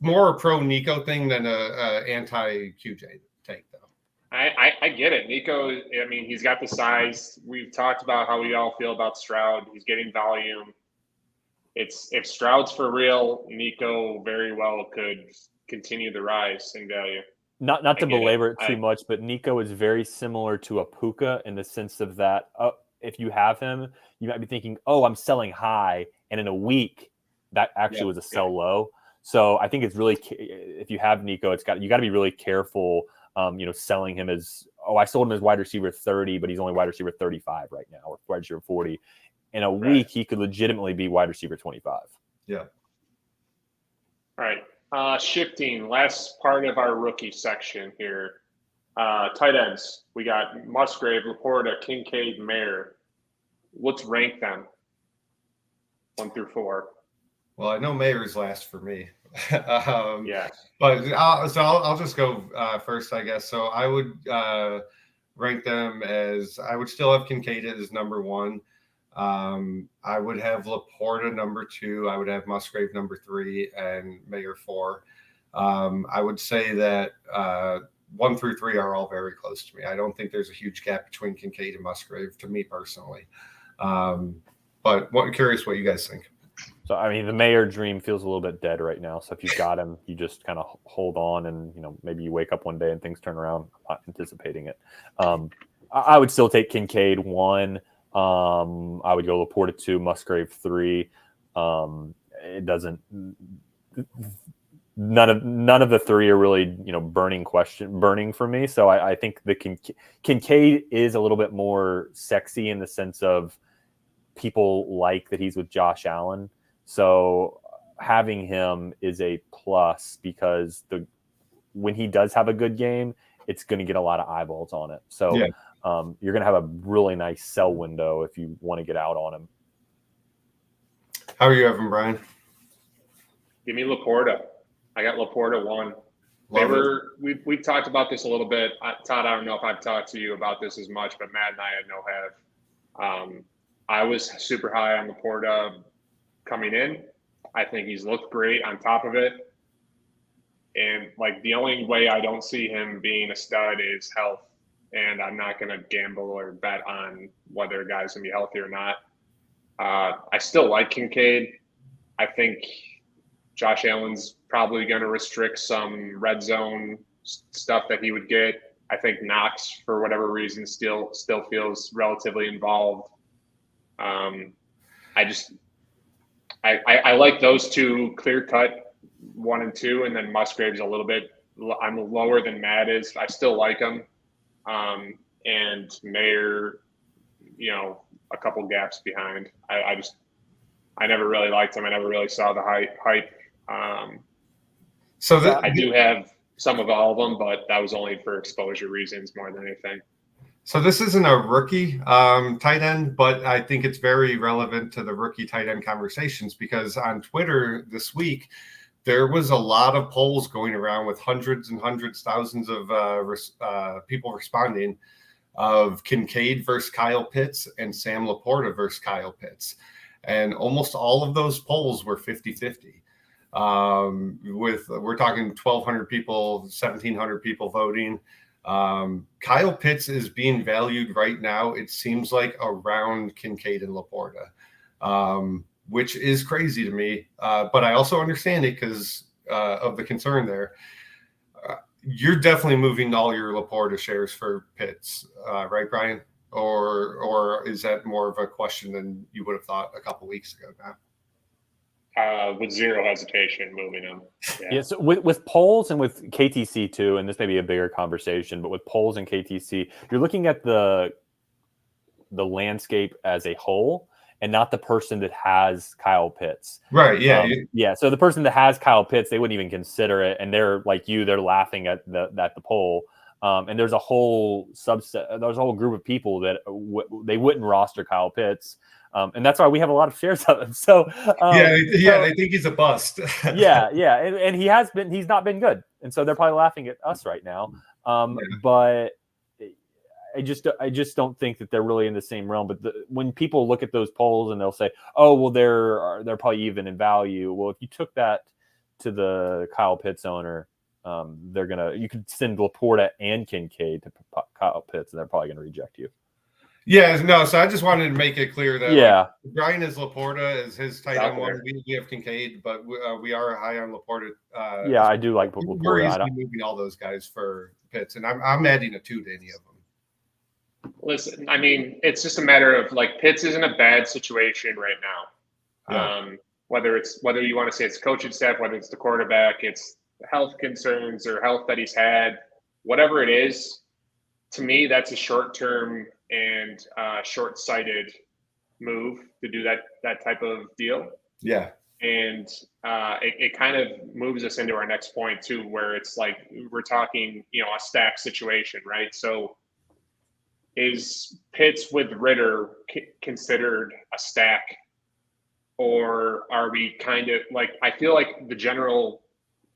more a pro Nico thing than a anti QJ take, though. I get it. Nico, I mean, he's got the size. We've talked about how we all feel about Stroud. He's getting volume. If Stroud's for real, Nico very well could continue the rise in value. Not to belabor it too much, but Nico is very similar to a Puka in the sense of that if you have him, you might be thinking, oh, I'm selling high, and in a week that actually was a sell low. So I think it's really, if you have Nico, you got to be really careful. Selling him as, I sold him as wide receiver 30, but he's only wide receiver 35 right now, or wide receiver 40. In a week, he could legitimately be wide receiver 25. Yeah. All right. Shifting, last part of our rookie section here. Tight ends. We got Musgrave, Laporta, Kincaid, Mayer. Let's rank them 1 through 4. Well, I know Mayer's last for me. Yeah. But I'll just go first, I guess. So I would rank them as, I would still have Kincaid as number 1. I would have Laporta number 2. I would have Musgrave number 3 and Mayer 4. I would say that 1 through 3 are all very close to me. I don't think there's a huge gap between Kincaid and Musgrave to me personally. But curious what you guys think. So, I mean, the Mayer dream feels a little bit dead right now. So if you've got him, you just kind of hold on and, maybe you wake up one day and things turn around. I'm not anticipating it. I would still take Kincaid 1. I would go Laporta 2, Musgrave 3. It doesn't – none of the 3 are really, burning for me. So I think the Kincaid is a little bit more sexy in the sense of people like that he's with Josh Allen. So having him is a plus because when he does have a good game, it's going to get a lot of eyeballs on it. So you're going to have a really nice sell window if you want to get out on him. How are you having, Brian? Give me Laporta. I got Laporta 1. We've talked about this a little bit. Todd, I don't know if I've talked to you about this as much, but Matt and I have. I was super high on Laporta coming in. I think he's looked great on top of it. And like the only way I don't see him being a stud is health. And I'm not going to gamble or bet on whether a guy's going to be healthy or not. I still like Kincaid. I think Josh Allen's probably going to restrict some red zone stuff that he would get. I think Knox, for whatever reason, still feels relatively involved. I like those two clear cut 1 and 2, and then Musgrave's a little bit. I'm lower than Matt is. I still like him, and Mayer, a couple gaps behind. I never really liked him. I never really saw the hype. I do have some of all of them, but that was only for exposure reasons more than anything. So this isn't a rookie tight end, but I think it's very relevant to the rookie tight end conversations, because on Twitter this week, there was a lot of polls going around with hundreds and hundreds, thousands of people responding of Kincaid versus Kyle Pitts and Sam Laporta versus Kyle Pitts. And almost all of those polls were 50-50. We're talking 1,200 people, 1,700 people voting. Kyle Pitts is being valued right now, it seems like, around Kincaid and Laporta, which is crazy to me. But I also understand it because of the concern there. You're definitely moving all your Laporta shares for Pitts, right, Brian? Or is that more of a question than you would have thought a couple weeks ago now? With zero hesitation, moving him. Yeah. So with polls and with KTC too, and this may be a bigger conversation, but with polls and KTC, you're looking at the landscape as a whole and not the person that has Kyle Pitts. Right. Yeah. Yeah. So the person that has Kyle Pitts, they wouldn't even consider it, and they're like you, they're laughing at the poll. And there's a whole subset, there's a whole group of people that they wouldn't roster Kyle Pitts. And that's why we have a lot of shares of him. So they think he's a bust. yeah. And he's not been good. And so they're probably laughing at us right now. But I just don't think that they're really in the same realm. But when people look at those polls and they'll say, oh, well, they're probably even in value. Well, if you took that to the Kyle Pitts owner, you could send Laporta and Kincaid to Kyle Pitts, and they're probably going to reject you. Yeah, no. So I just wanted to make it clear that Brian is Laporta is his tight end one. We have Kincaid, but we are high on Laporta. I do like Laporta. We're easily moving all those guys for Pitts, and I'm adding a 2 to any of them. Listen, I mean, it's just a matter of like Pitts is in a bad situation right now. Yeah. Whether you want to say it's coaching staff, whether it's the quarterback, it's health concerns or health that he's had, whatever it is, to me, that's a short-term and short-sighted move to do that type of deal. Yeah. And it kind of moves us into our next point too, where it's like we're talking, a stack situation, right? So is Pitts with Ritter considered a stack, or are we kind of like, I feel like the general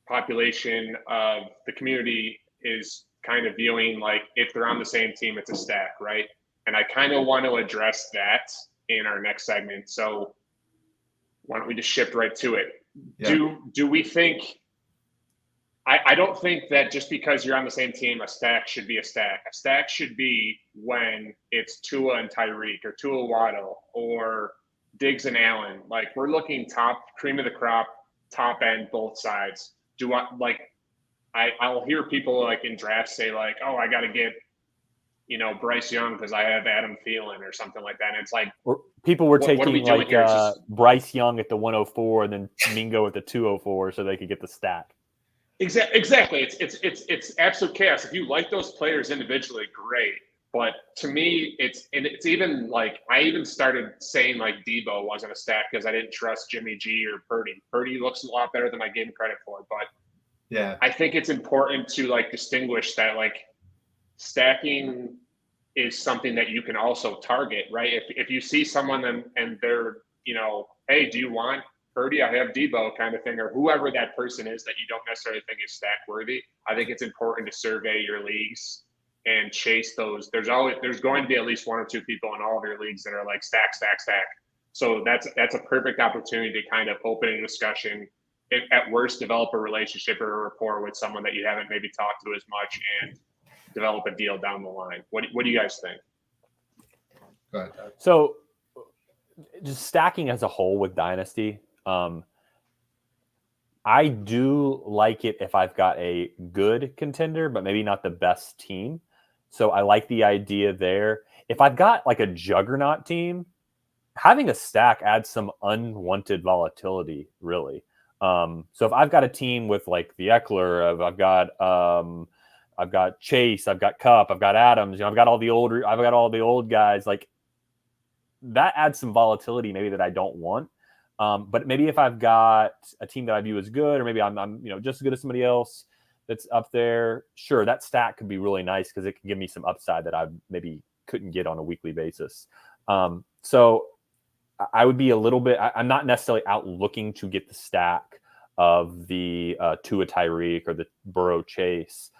population of the community is kind of viewing like if they're on the same team, it's a stack, right? And I kind of want to address that in our next segment. So why don't we just shift right to it? Yeah. Do we think I don't think that just because you're on the same team, a stack should be a stack. A stack should be when it's Tua and Tyreek, or Tua Waddle, or Diggs and Allen. Like, we're looking top, cream of the crop, top end, both sides. I'll hear people like in drafts say like, oh, I got to get, Bryce Young because I have Adam Thielen or something like that. And it's like, people were taking like Bryce Young at the 104 and then Mingo at the 204 so they could get the stack. Exactly. It's absolute chaos. If you like those players individually, great. But to me, it's even like, I even started saying like Debo wasn't a stack because I didn't trust Jimmy G or Purdy. Purdy looks a lot better than I gave him credit for. But yeah, I think it's important to like distinguish that like stacking is something that you can also target, right? If you see someone and they're, hey, do you want Purdy? I have Debo kind of thing, or whoever that person is that you don't necessarily think is stack worthy. I think it's important to survey your leagues and chase those. There's going to be at least 1 or 2 people in all of your leagues that are like stack. So that's a perfect opportunity to kind of open a discussion at worst, develop a relationship or a rapport with someone that you haven't maybe talked to as much, and develop a deal down the line. What do you guys think? Go ahead, Todd. So just stacking as a whole with Dynasty, I do like it if I've got a good contender, but maybe not the best team. So I like the idea there. If I've got like a juggernaut team, having a stack adds some unwanted volatility, really. So if I've got a team with like the Eckler, I've got Chase, I've got Cup, I've got Adams, I've got all the old guys, like that adds some volatility maybe that I don't want. But maybe if I've got a team that I view as good, or maybe I'm just as good as somebody else that's up there, sure, that stack could be really nice because it can give me some upside that I maybe couldn't get on a weekly basis. So I would be a little bit. I'm not necessarily out looking to get the stack of the Tua Tyreek or the Burrow Chase.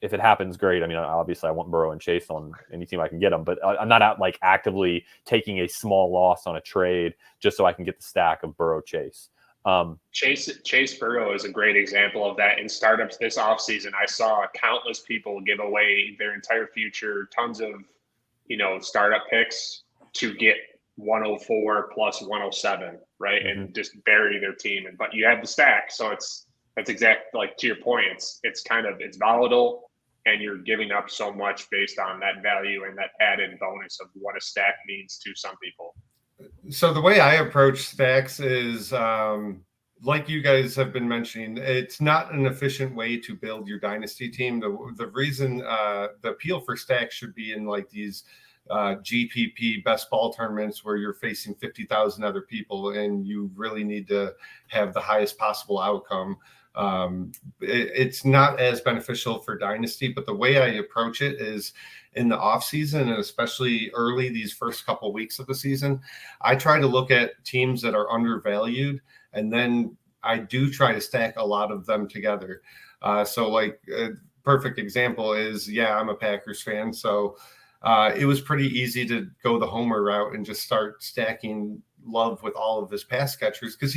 If it happens, great. I mean, obviously, I want Burrow and Chase on any team I can get them, but I'm not out like actively taking a small loss on a trade just so I can get the stack of Burrow Chase. Chase Burrow is a great example of that. In startups this offseason, I saw countless people give away their entire future, tons of startup picks to get 104 plus 107, right? Mm-hmm. And just bury their team. But you have the stack, so that's exactly like to your point. It's volatile. And you're giving up so much based on that value and that added bonus of what a stack means to some people. So the way I approach stacks is, like you guys have been mentioning, it's not an efficient way to build your dynasty team. The reason the appeal for stacks should be in like these GPP best ball tournaments where you're facing 50,000 other people and you really need to have the highest possible outcome. It's not as beneficial for Dynasty, but the way I approach it is in the off season, and especially early, these first couple of weeks of the season, I try to look at teams that are undervalued, and then I do try to stack a lot of them together. So like a perfect example is, I'm a Packers fan. So it was pretty easy to go the homer route and just start stacking Love with all of his pass catchers because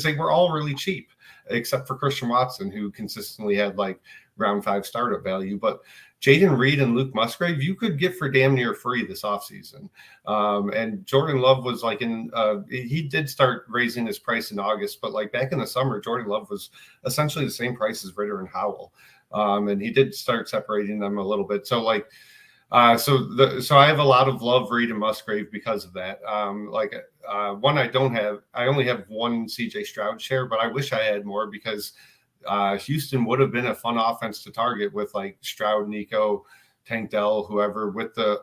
they were all really cheap, except for Christian Watson, who consistently had like round 5 startup value. But Jaden Reed and Luke Musgrave, you could get for damn near free this offseason. And Jordan Love was like he did start raising his price in August, but like back in the summer, Jordan Love was essentially the same price as Ritter and Howell. And he did start separating them a little bit. So like, so I have a lot of Love, Reed, and Musgrave because of that. One I only have one CJ Stroud share, but I wish I had more because Houston would have been a fun offense to target with like Stroud, Nico, Tank Dell, whoever. With the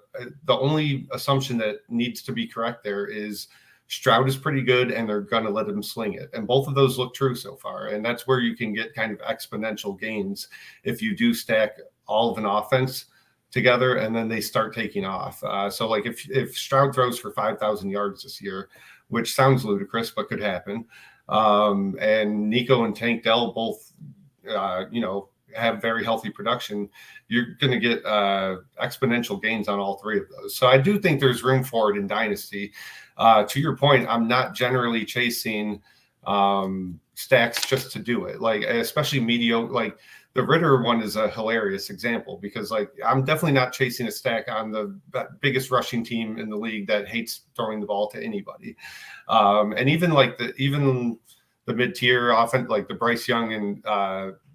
only assumption that needs to be correct there is Stroud is pretty good and they're going to let him sling it. And both of those look true so far. And that's where you can get kind of exponential gains if you do stack all of an offense together and then they start taking off. So like if Stroud throws for 5,000 yards this year, which sounds ludicrous, but could happen. And Nico and Tank Dell both, have very healthy production, you're going to get exponential gains on all three of those. So I do think there's room for it in Dynasty. To your point, I'm not generally chasing stacks just to do it, like especially mediocre. Like the Ritter one is a hilarious example because like I'm definitely not chasing a stack on the biggest rushing team in the league that hates throwing the ball to anybody. And even the mid-tier offense, like the Bryce Young and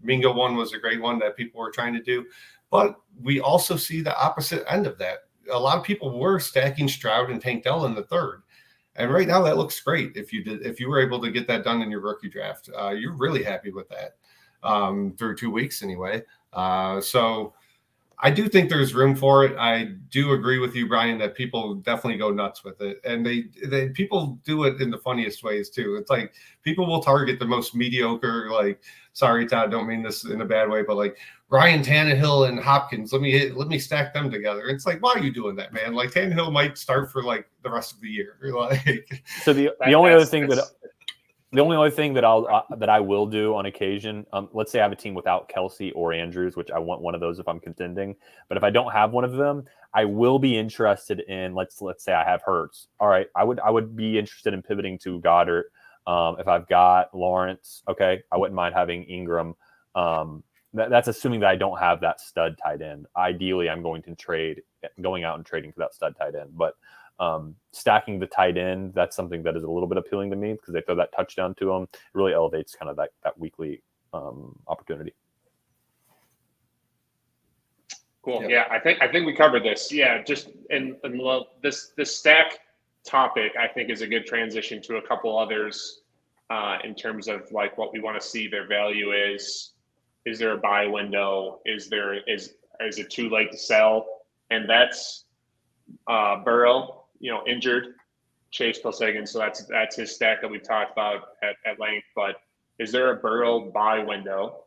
Mingo one was a great one that people were trying to do. But we also see the opposite end of that. A lot of people were stacking Stroud and Tank Dell in the third. And right now that looks great. If you were able to get that done in your rookie draft, you're really happy with that through 2 weeks anyway. So I do think there's room for it. I do agree with you, Brian, that people definitely go nuts with it. And they people do it in the funniest ways too. It's like people will target the most mediocre, like, sorry, Todd, don't mean this in a bad way, but like Ryan Tannehill and Hopkins, let me stack them together. It's like, why are you doing that, man? Like Tannehill might start for like the rest of the year. Like, so the only other thing that I will do on occasion, let's say I have a team without Kelsey or Andrews, which I want one of those if I'm contending. But if I don't have one of them, I will be interested in let's say I have Hurts. All right, I would be interested in pivoting to Goddard If I've got Lawrence, okay, I wouldn't mind having Ingram. That's assuming that I don't have that stud tight end. Ideally, I'm going out and trading for that stud tight end. But stacking the tight end, that's something that is a little bit appealing to me because they throw that touchdown to them. It really elevates kind of that weekly opportunity. Cool. Yeah, I think we covered this. Yeah, just and this stack topic, I think, is a good transition to a couple others in terms of like what we want to see their value is. Is there a buy window? Is it too late to sell? And that's Burrow, injured, Chase Pilsagan. So that's his stack that we talked about at length. But is there a Burrow buy window?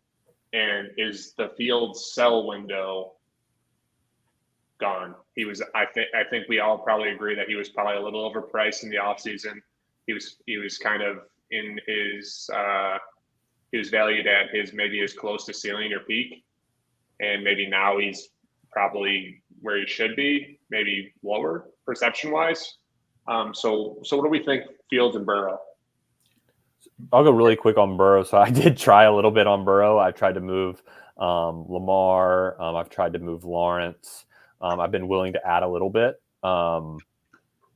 And is the Fields sell window gone? I think we all probably agree that he was probably a little overpriced in the offseason. He was kind of in his he was valued at maybe as close to ceiling or peak, and maybe now he's probably where he should be, maybe lower perception wise. So what do we think Fields and Burrow? I'll go really quick on Burrow. So I did try a little bit on Burrow. I tried to move Lamar. I've tried to move Lawrence. I've been willing to add a little bit,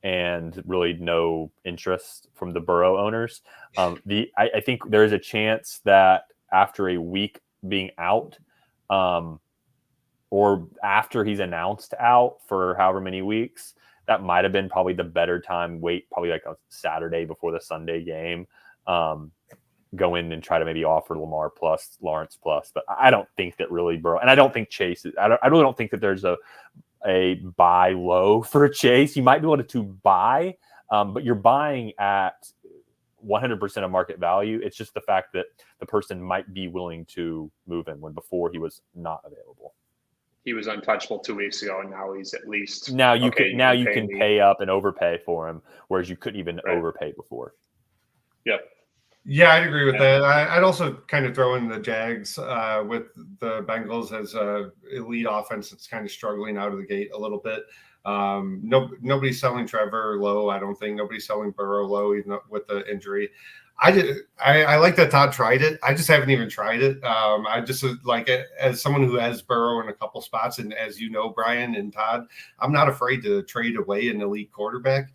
and really no interest from the Burrow owners. I think there is a chance that after a week being out, or after he's announced out for however many weeks, that might have been probably the better time. Wait, probably like a Saturday before the Sunday game. Go in and try to maybe offer Lamar plus, Lawrence plus, but I don't think that really Burrow, and I don't think Chase. I really don't think that there's a buy low for Chase. You might be able to buy, but you're buying at 100% of market value. It's just the fact that the person might be willing to move him when before he was not available. He was untouchable 2 weeks ago, and now he's at least you can pay up and overpay for him, whereas you couldn't even overpay before. Yep. Yeah, I'd agree with that. I'd also kind of throw in the Jags with the Bengals as a elite offense that's kind of struggling out of the gate a little bit. Nobody's selling Trevor low. I don't think nobody's selling Burrow low, even with the injury. I like that Todd tried it. I just haven't even tried it. I just like it as someone who has Burrow in a couple spots, and as you know, Brian and Todd, I'm not afraid to trade away an elite quarterback.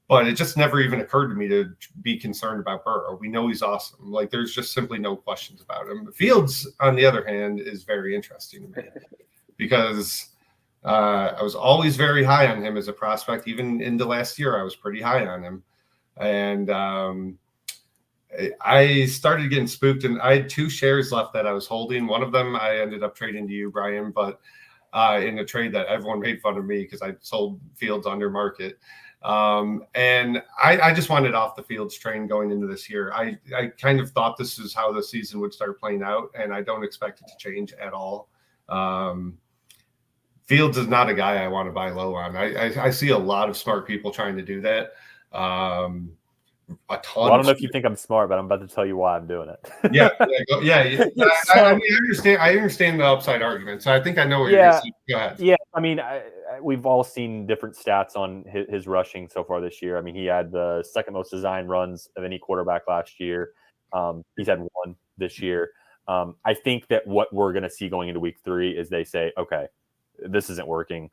But it just never even occurred to me to be concerned about Burrow. We know he's awesome. Like, there's just simply no questions about him. Fields, on the other hand, is very interesting to me because I was always very high on him as a prospect. Even into last year, I was pretty high on him. And I started getting spooked, and I had 2 shares left that I was holding. One of them I ended up trading to you, Brian, but in a trade that everyone made fun of me because I sold Fields under market. And I just wanted off the Fields train going into this year. I kind of thought this is how the season would start playing out, and I don't expect it to change at all. Fields is not a guy I want to buy low on. I see a lot of smart people trying to do that. A ton. Well, I don't know if you think I'm smart, but I'm about to tell you why I'm doing it. yeah. I understand the upside argument, so I think I know what you're saying. Go ahead. Yeah, I mean, we've all seen different stats on his rushing so far this year. I mean, he had the second most design runs of any quarterback last year. He's had 1 this year. I think that what we're going to see going into week 3 is they say, okay, this isn't working.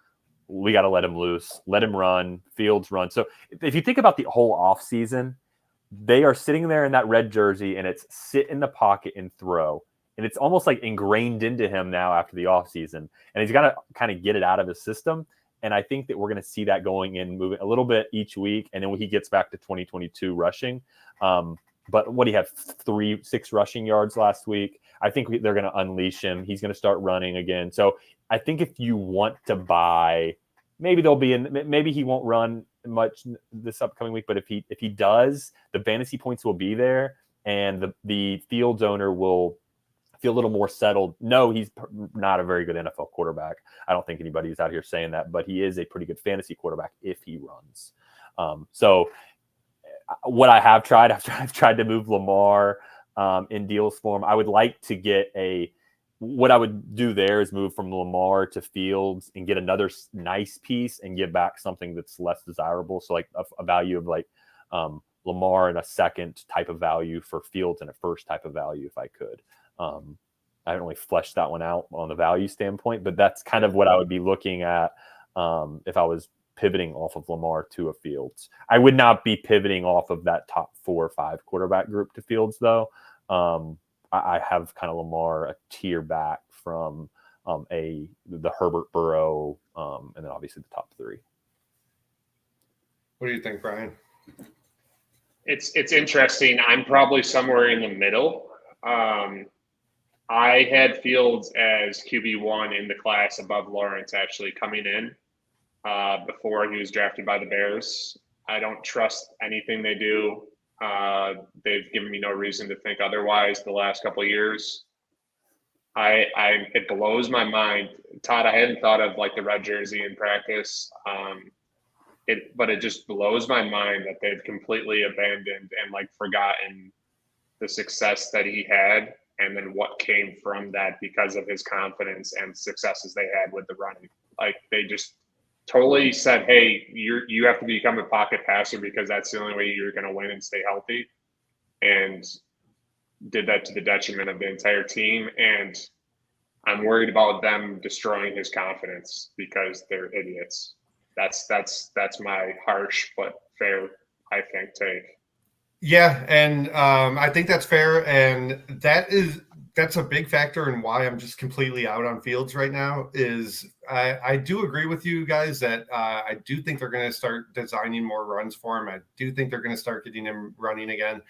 We got to let him loose, let him run, Fields run. So if you think about the whole offseason, they are sitting there in that red jersey, and it's sit in the pocket and throw. And it's almost like ingrained into him now after the offseason. And he's got to kind of get it out of his system. And I think that we're going to see that going in, moving a little bit each week. And then when he gets back to 2022 rushing, but what he had 6 rushing yards last week. I think they're going to unleash him. He's going to start running again. So I think if you want to buy, maybe he won't run much this upcoming week, but if he does, the fantasy points will be there, and the Fields owner will feel a little more settled. No, he's not a very good NFL quarterback. I don't think anybody's out here saying that, but he is a pretty good fantasy quarterback if he runs. So what I've tried to move Lamar in deals for him. I would like to get what I would do there is move from Lamar to Fields and get another nice piece and give back something that's less desirable. So like a value of like Lamar in a second type of value for Fields and a first type of value if I could. I haven't really fleshed that one out on the value standpoint, but that's kind of what I would be looking at if I was pivoting off of Lamar to a Fields. I would not be pivoting off of that top 4 or 5 quarterback group to Fields, though. I have kind of Lamar a tier back from the Herbert, Burrow, and then obviously the top 3. What do you think, Brian? It's interesting. I'm probably somewhere in the middle. I had Fields as QB1 in the class above Lawrence actually coming in before he was drafted by the Bears. I don't trust anything they do. They've given me no reason to think otherwise the last couple of years. It blows my mind. Todd, I hadn't thought of like the red jersey in practice. But it just blows my mind that they've completely abandoned and like forgotten the success that he had and then what came from that because of his confidence and successes they had with the running. Like they just totally said, hey, you have to become a pocket passer because that's the only way you're going to win and stay healthy. And did that to the detriment of the entire team. And I'm worried about them destroying his confidence because they're idiots. That's my harsh but fair, I think, take. Yeah, and I think that's fair, and that's a big factor in why I'm just completely out on Fields right now. Is I do agree with you guys that I do think they're going to start designing more runs for him. I do think they're going to start getting him running again,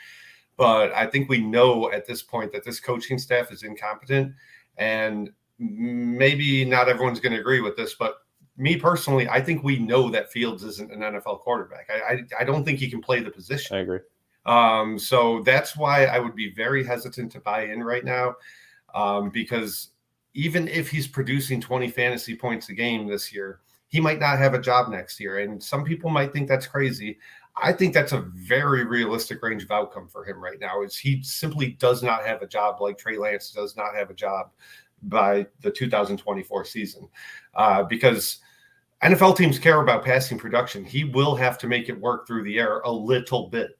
but I think we know at this point that this coaching staff is incompetent, and maybe not everyone's going to agree with this, but me personally, I think we know that Fields isn't an NFL quarterback. I don't think he can play the position. I agree. So that's why I would be very hesitant to buy in right now, because even if he's producing 20 fantasy points a game this year, he might not have a job next year. And some people might think that's crazy. I think that's a very realistic range of outcome for him right now. Is he simply does not have a job like Trey Lance does not have a job by the 2024 season, because NFL teams care about passing production. He will have to make it work through the air a little bit.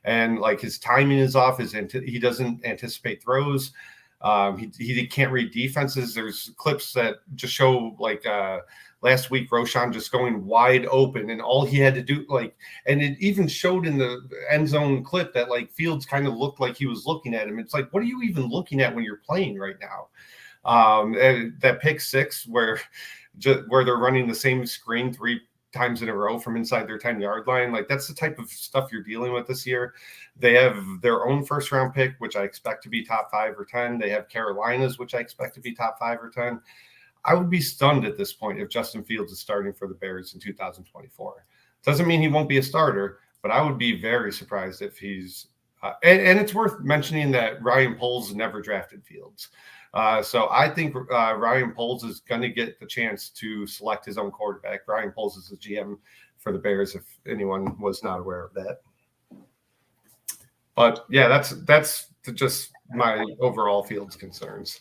And like his timing is off. He doesn't anticipate throws. He can't read defenses. There's clips that just show like last week, Roshan just going wide open and all he had to do, and it even showed in the end zone clip that like Fields kind of looked like he was looking at him. It's like, what are you even looking at when you're playing right now? And that pick 6 where they're running the same screen 3 times in a row from inside their 10-yard line. Like that's the type of stuff you're dealing with this year. They have their own first round pick, which I expect to be top 5 or 10. They have Carolina's, which I expect to be top 5 or 10. I would be stunned at this point if Justin Fields is starting for the Bears in 2024. Doesn't mean he won't be a starter, but I would be very surprised if he's and it's worth mentioning that Ryan Poles never drafted Fields. So I think Ryan Poles is going to get the chance to select his own quarterback. Ryan Poles is the GM for the Bears, if anyone was not aware of that. But yeah, that's just my overall Fields concerns.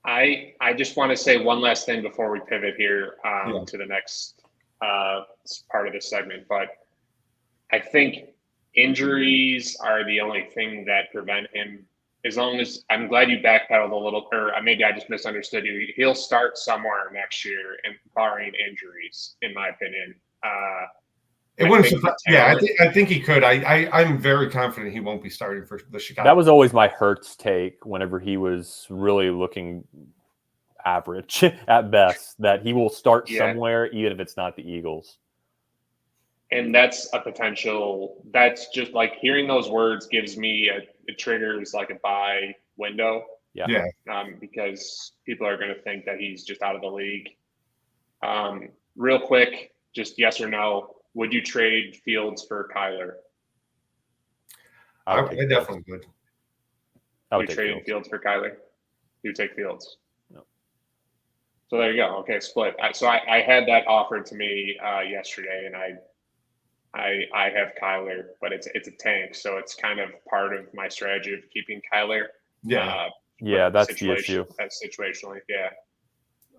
I just want to say one last thing before we pivot here to the next part of this segment. But I think injuries are the only thing that prevent him. As long as I'm glad you backpedaled a little, or maybe I just misunderstood you. He'll start somewhere next year, and barring injuries, in my opinion. It wouldn't surprise. Yeah, I think he could. I'm very confident he won't be starting for the Chicago. That was always my Hurts take whenever he was really looking average at best, that he will start somewhere, even if it's not the Eagles. And that's a potential. That's just like hearing those words gives me it triggers like a buy window. Yeah. Because people are going to think that he's just out of the league. Real quick, just yes or no. Would you trade Fields for Kyler? I definitely would. I would trade Fields for Kyler? You take Fields? No. So there you go. Okay, split. So I had that offered to me yesterday, and I have Kyler, but it's a tank, so it's kind of part of my strategy of keeping Kyler. Yeah. That's the issue. That's situationally, yeah.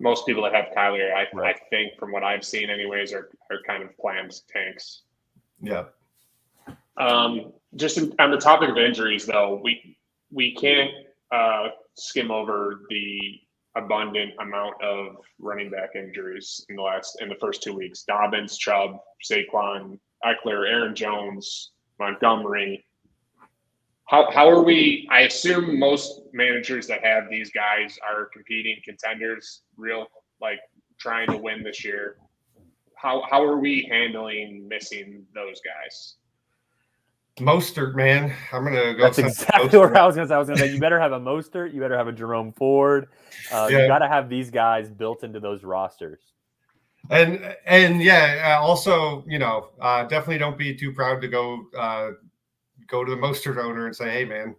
Most people that have Kyler, I think, from what I've seen, anyways, are kind of planned tanks. Yeah. On the topic of injuries, though, we can't skim over the abundant amount of running back injuries in the first 2 weeks. Dobbins, Chubb, Saquon, Eckler, Aaron Jones, Montgomery. How are we? I assume most managers that have these guys are competing contenders, trying to win this year. How are we handling missing those guys? Mostert, man. I'm going to go. That's exactly what I was going to say. I was going to say, you better have a Mostert. You better have a Jerome Ford. You got to have these guys built into those rosters. And also, definitely don't be too proud to go to the Mostert owner and say, hey, man,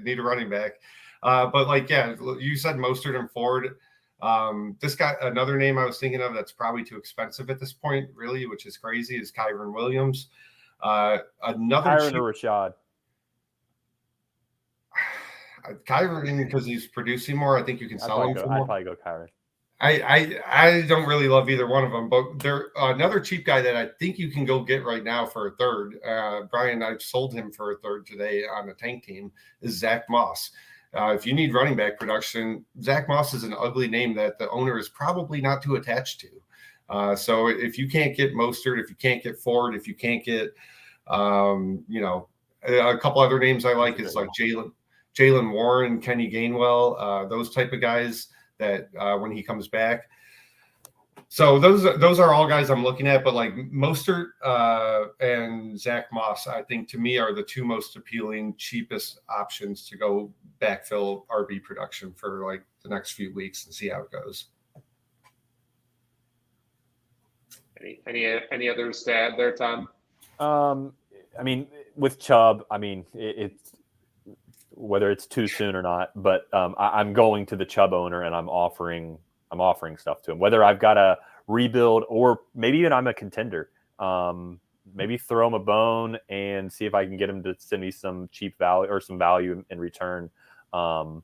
need a running back. But you said Mostert and Ford. This guy, another name I was thinking of that's probably too expensive at this point, really, which is crazy, is Kyron Williams. Kyron or Rashad? Kyron, because he's producing more. I think you can sell him for more. I'd probably go Kyron. I don't really love either one of them, but they're another cheap guy that I think you can go get right now for a third. Brian, I sold him for a third today on a tank team, is Zach Moss. If you need running back production, Zach Moss is an ugly name that the owner is probably not too attached to. So if you can't get Mostert, if you can't get Ford, if you can't get, a couple other names I like is like Jalen Warren, Kenny Gainwell, those type of guys that when he comes back. So those are all guys I'm looking at, but like Mostert and Zach Moss, I think to me are the two most appealing, cheapest options to go backfill RB production for like the next few weeks and see how it goes. Any others to add there, Tom? I mean, with Chubb, it's whether it's too soon or not, but I'm going to the Chubb owner and I'm offering stuff to him, whether I've got a rebuild or maybe even I'm a contender. Maybe throw him a bone and see if I can get him to send me some cheap value or some value in return. I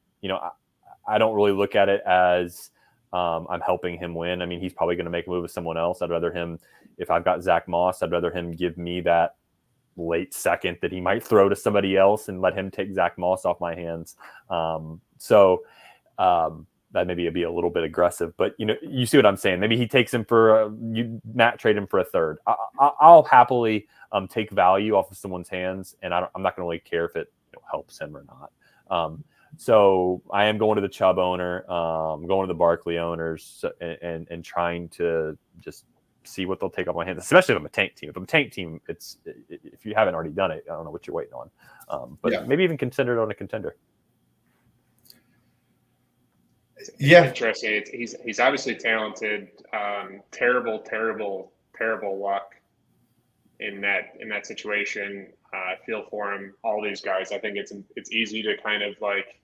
don't really look at it as I'm helping him win. I mean, he's probably going to make a move with someone else. I'd rather him, if I've got Zach Moss, I'd rather him give me that late second that he might throw to somebody else and let him take Zach Moss off my hands. That maybe it'd be a little bit aggressive, but you see what I'm saying. Maybe he takes him Matt trade him for a third. I'll happily take value off of someone's hands, and I'm not going to really care if it helps him or not. So I am going to the Chubb owner, going to the Barkley owners, and trying to just see what they'll take off my hands, especially if I'm a tank team. If I'm a tank team, if you haven't already done it, I don't know what you're waiting on. Maybe even consider it on a contender. Yeah, interesting. He's obviously talented. Terrible luck in that situation. I feel for him. All these guys. I think it's easy to kind of like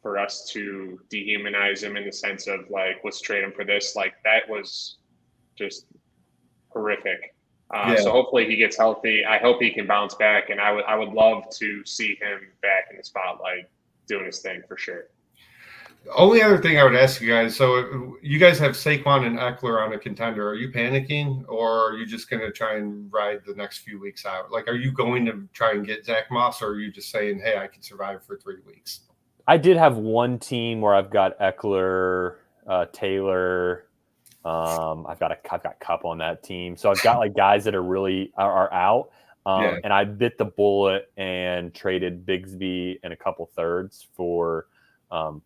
for us to dehumanize him in the sense of like, let's trade him for this. Like that was just horrific. So hopefully he gets healthy. I hope he can bounce back, and I would love to see him back in the spotlight doing his thing for sure. The only other thing I would ask you guys, so you guys have Saquon and Eckler on a contender. Are you panicking, or are you just going to try and ride the next few weeks out? Like, are you going to try and get Zach Moss, or are you just saying, hey, I can survive for 3 weeks? I did have one team where I've got Eckler, Taylor. I've got Cup on that team. So I've got like guys that are out. And I bit the bullet and traded Bigsby and a couple thirds for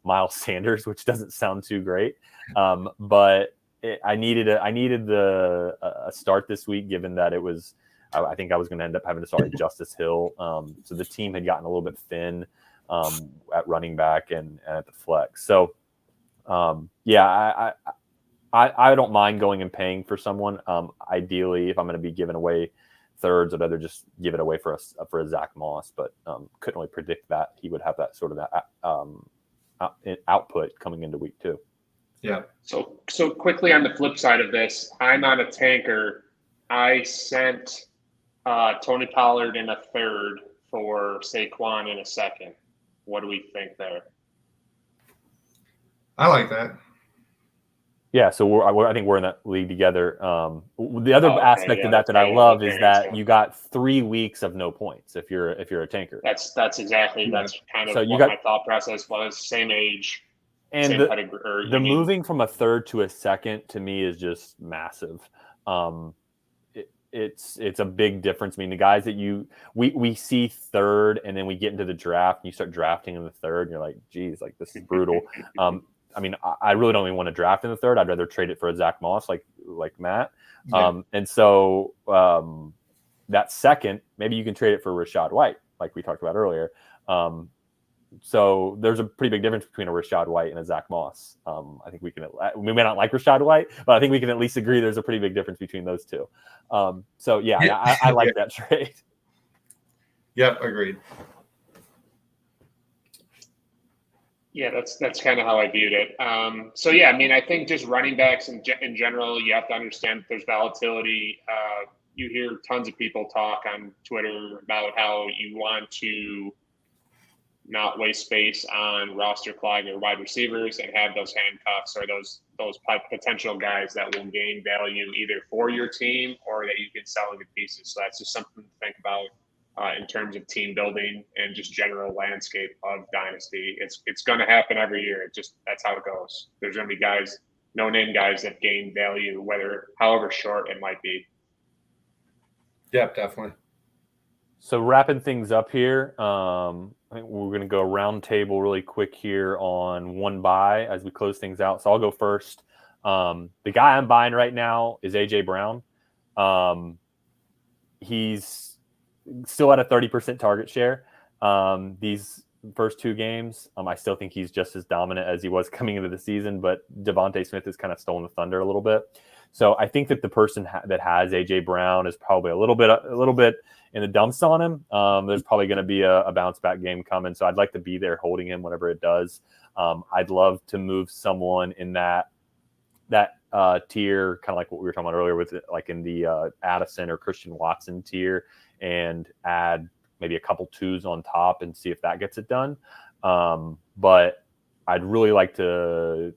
Miles Sanders, which doesn't sound too great. But I needed a start this week, given that it was, I think I was going to end up having to start Justice Hill. So the team had gotten a little bit thin at running back and at the flex. So I don't mind going and paying for someone. Ideally, if I'm going to be giving away thirds, I'd rather just give it away for a Zach Moss, but couldn't really predict that he would have that sort of output coming into week 2. Yeah. So quickly on the flip side of this, I'm not a tanker. I sent Tony Pollard in a third for Saquon in a second. What do we think there? I like that. Yeah, so I think we're in that league together. The other aspect of that I right, love is that you got 3 weeks of no points if you're a tanker. That's exactly that's kind of So you what got, my thought process was. Same age, and same pedigree. the moving from a third to a second to me is just massive. It's a big difference. I mean, the guys that we see third, and then we get into the draft, and you start drafting in the third, and you're like, geez, like this is brutal. I mean, I really don't even want to draft in the third. I'd rather trade it for a Zach Moss, like Matt. Yeah. And so that second, maybe you can trade it for Rachaad White, like we talked about earlier. So there's a pretty big difference between a Rachaad White and a Zach Moss. I think we may not like Rachaad White, but I think we can at least agree there's a pretty big difference between those two. So yeah. I like that trade. Yep, agreed. Yeah, that's kind of how I viewed it. So yeah, I mean, I think just running backs in general, you have to understand that there's volatility. You hear tons of people talk on Twitter about how you want to not waste space on roster clogging or wide receivers and have those handcuffs or those potential guys that will gain value either for your team or that you can sell in good pieces. So that's just something to think about. In terms of team building and just general landscape of Dynasty. It's going to happen every year. That's how it goes. There's going to be guys, no-name guys that gain value, however short it might be. Yep, definitely. So wrapping things up here, I think we're going to go round table really quick here on one buy as we close things out. So I'll go first. The guy I'm buying right now is AJ Brown. He's still at a 30% target share. These first 2 games, I still think he's just as dominant as he was coming into the season, but Devontae Smith has kind of stolen the thunder a little bit. So I think that the person that has AJ Brown is probably a little bit in the dumps on him. There's probably going to be a bounce back game coming. So I'd like to be there holding him whenever it does. I'd love to move someone in that tier, kind of like what we were talking about earlier with like in the Addison or Christian Watson tier, and add maybe a couple 2s on top and see if that gets it done. But I'd really like to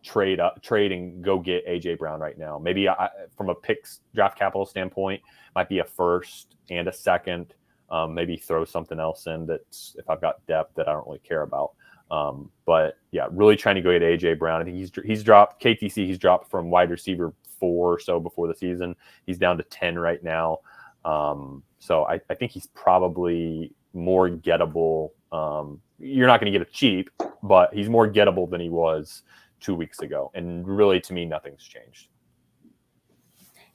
trade and go get AJ Brown right now. Maybe from a picks draft capital standpoint, might be a first and a second. Maybe throw something else in that's if I've got depth that I don't really care about. But yeah, really trying to go get AJ Brown. I think he's dropped KTC. He's dropped from wide receiver 4 or so before the season. He's down to 10 right now. So I think he's probably more gettable. You're not going to get it cheap, but he's more gettable than he was 2 weeks ago. And really, to me, nothing's changed.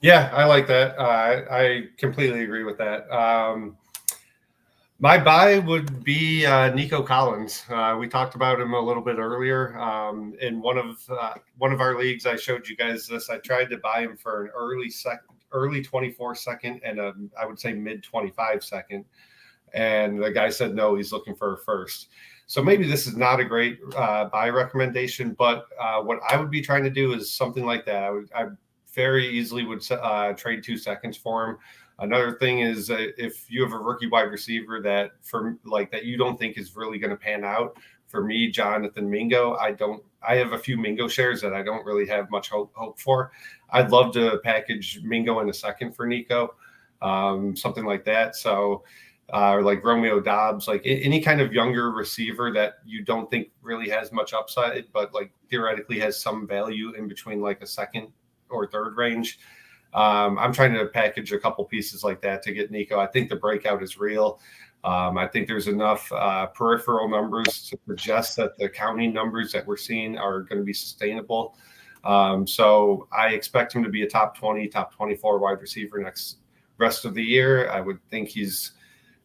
Yeah, I like that. I completely agree with that. My buy would be Nico Collins. We talked about him a little bit earlier. In one of our leagues, I showed you guys this. I tried to buy him for an early 24 second and I would say mid 25 second. And the guy said, no, he's looking for a first. So maybe this is not a great buy recommendation, but what I would be trying to do is something like that. I very easily would trade 2 seconds for him. Another thing is if you have a rookie wide receiver that you don't think is really going to pan out. For me, Jonathan Mingo, I have a few Mingo shares that I don't really have much hope for. I'd love to package Mingo in a second for Nico, something like that. So like Romeo Dobbs, like any kind of younger receiver that you don't think really has much upside, but like theoretically has some value in between like a second or third range. I'm trying to package a couple pieces like that to get Nico. I think the breakout is real. I think there's enough peripheral numbers to suggest that the counting numbers that we're seeing are going to be sustainable. So I expect him to be a top 20, top 24 wide receiver rest of the year. I would think he's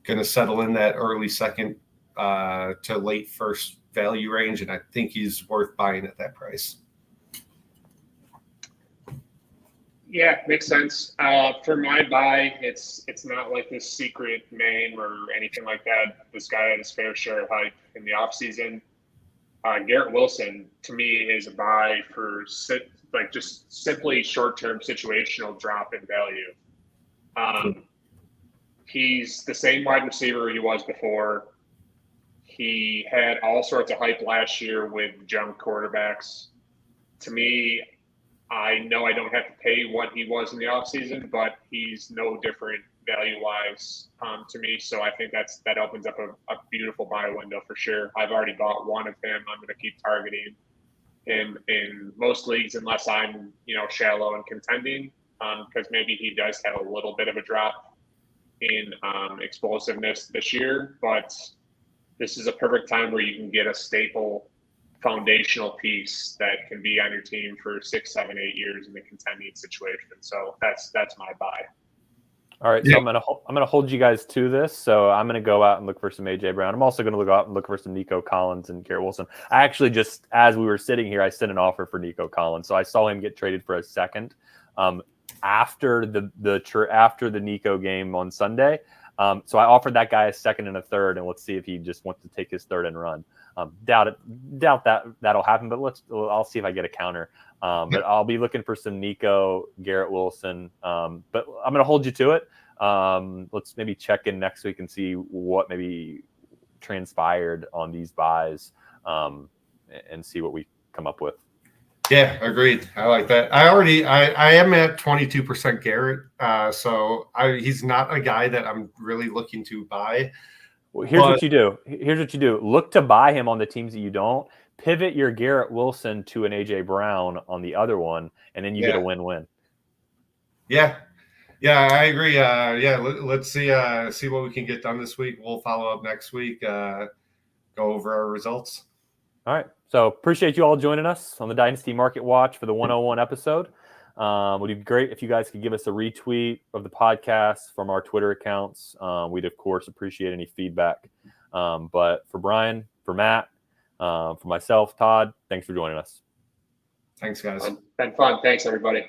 going to settle in that early second to late first value range, and I think he's worth buying at that price. Yeah, makes sense. For my buy, it's not like this secret name or anything like that. This guy had his fair share of hype in the offseason. Garrett Wilson, to me, is a buy for just simply short-term situational drop in value. He's the same wide receiver he was before. He had all sorts of hype last year with jump quarterbacks. to me, I know I don't have to pay what he was in the offseason, but he's no different value-wise to me. So I think that opens up a beautiful buy window for sure. I've already bought one of him. I'm going to keep targeting him in most leagues unless I'm, shallow and contending, because maybe he does have a little bit of a drop in explosiveness this year. But this is a perfect time where you can get a staple foundational piece that can be on your team for 6, 7, 8 years in the contending situation. So that's my buy. All right, so I'm gonna hold you guys to this. So I'm gonna go out and look for some AJ Brown. I'm also gonna go out and look for some Nico Collins and Garrett Wilson. I actually just, as we were sitting here, I sent an offer for Nico Collins. So I saw him get traded for a second after the Nico game on Sunday. So I offered that guy a second and a third, and let's see if he just wants to take his third and run. Doubt that'll happen, but I'll see if I get a counter. But I'll be looking for some Nico, Garrett Wilson. But I'm going to hold you to it. Let's maybe check in next week and see what maybe transpired on these buys, and see what we come up with. Yeah, agreed. I like that. I am at 22% Garrett. So he's not a guy that I'm really looking to buy. Well, here's what you do. Look to buy him on the teams that you don't. Pivot your Garrett Wilson to an AJ Brown on the other one, and then you get a win-win. Yeah, I agree. Let's see what we can get done this week. We'll follow up next week. Go over our results. All right. So appreciate you all joining us on the Dynasty Market Watch for the 101 episode. Would be great if you guys could give us a retweet of the podcast from our Twitter accounts. We'd, of course, appreciate any feedback. But for Brian, for Matt, for myself, Todd, thanks for joining us. Thanks, guys. Been fun. Thanks, everybody.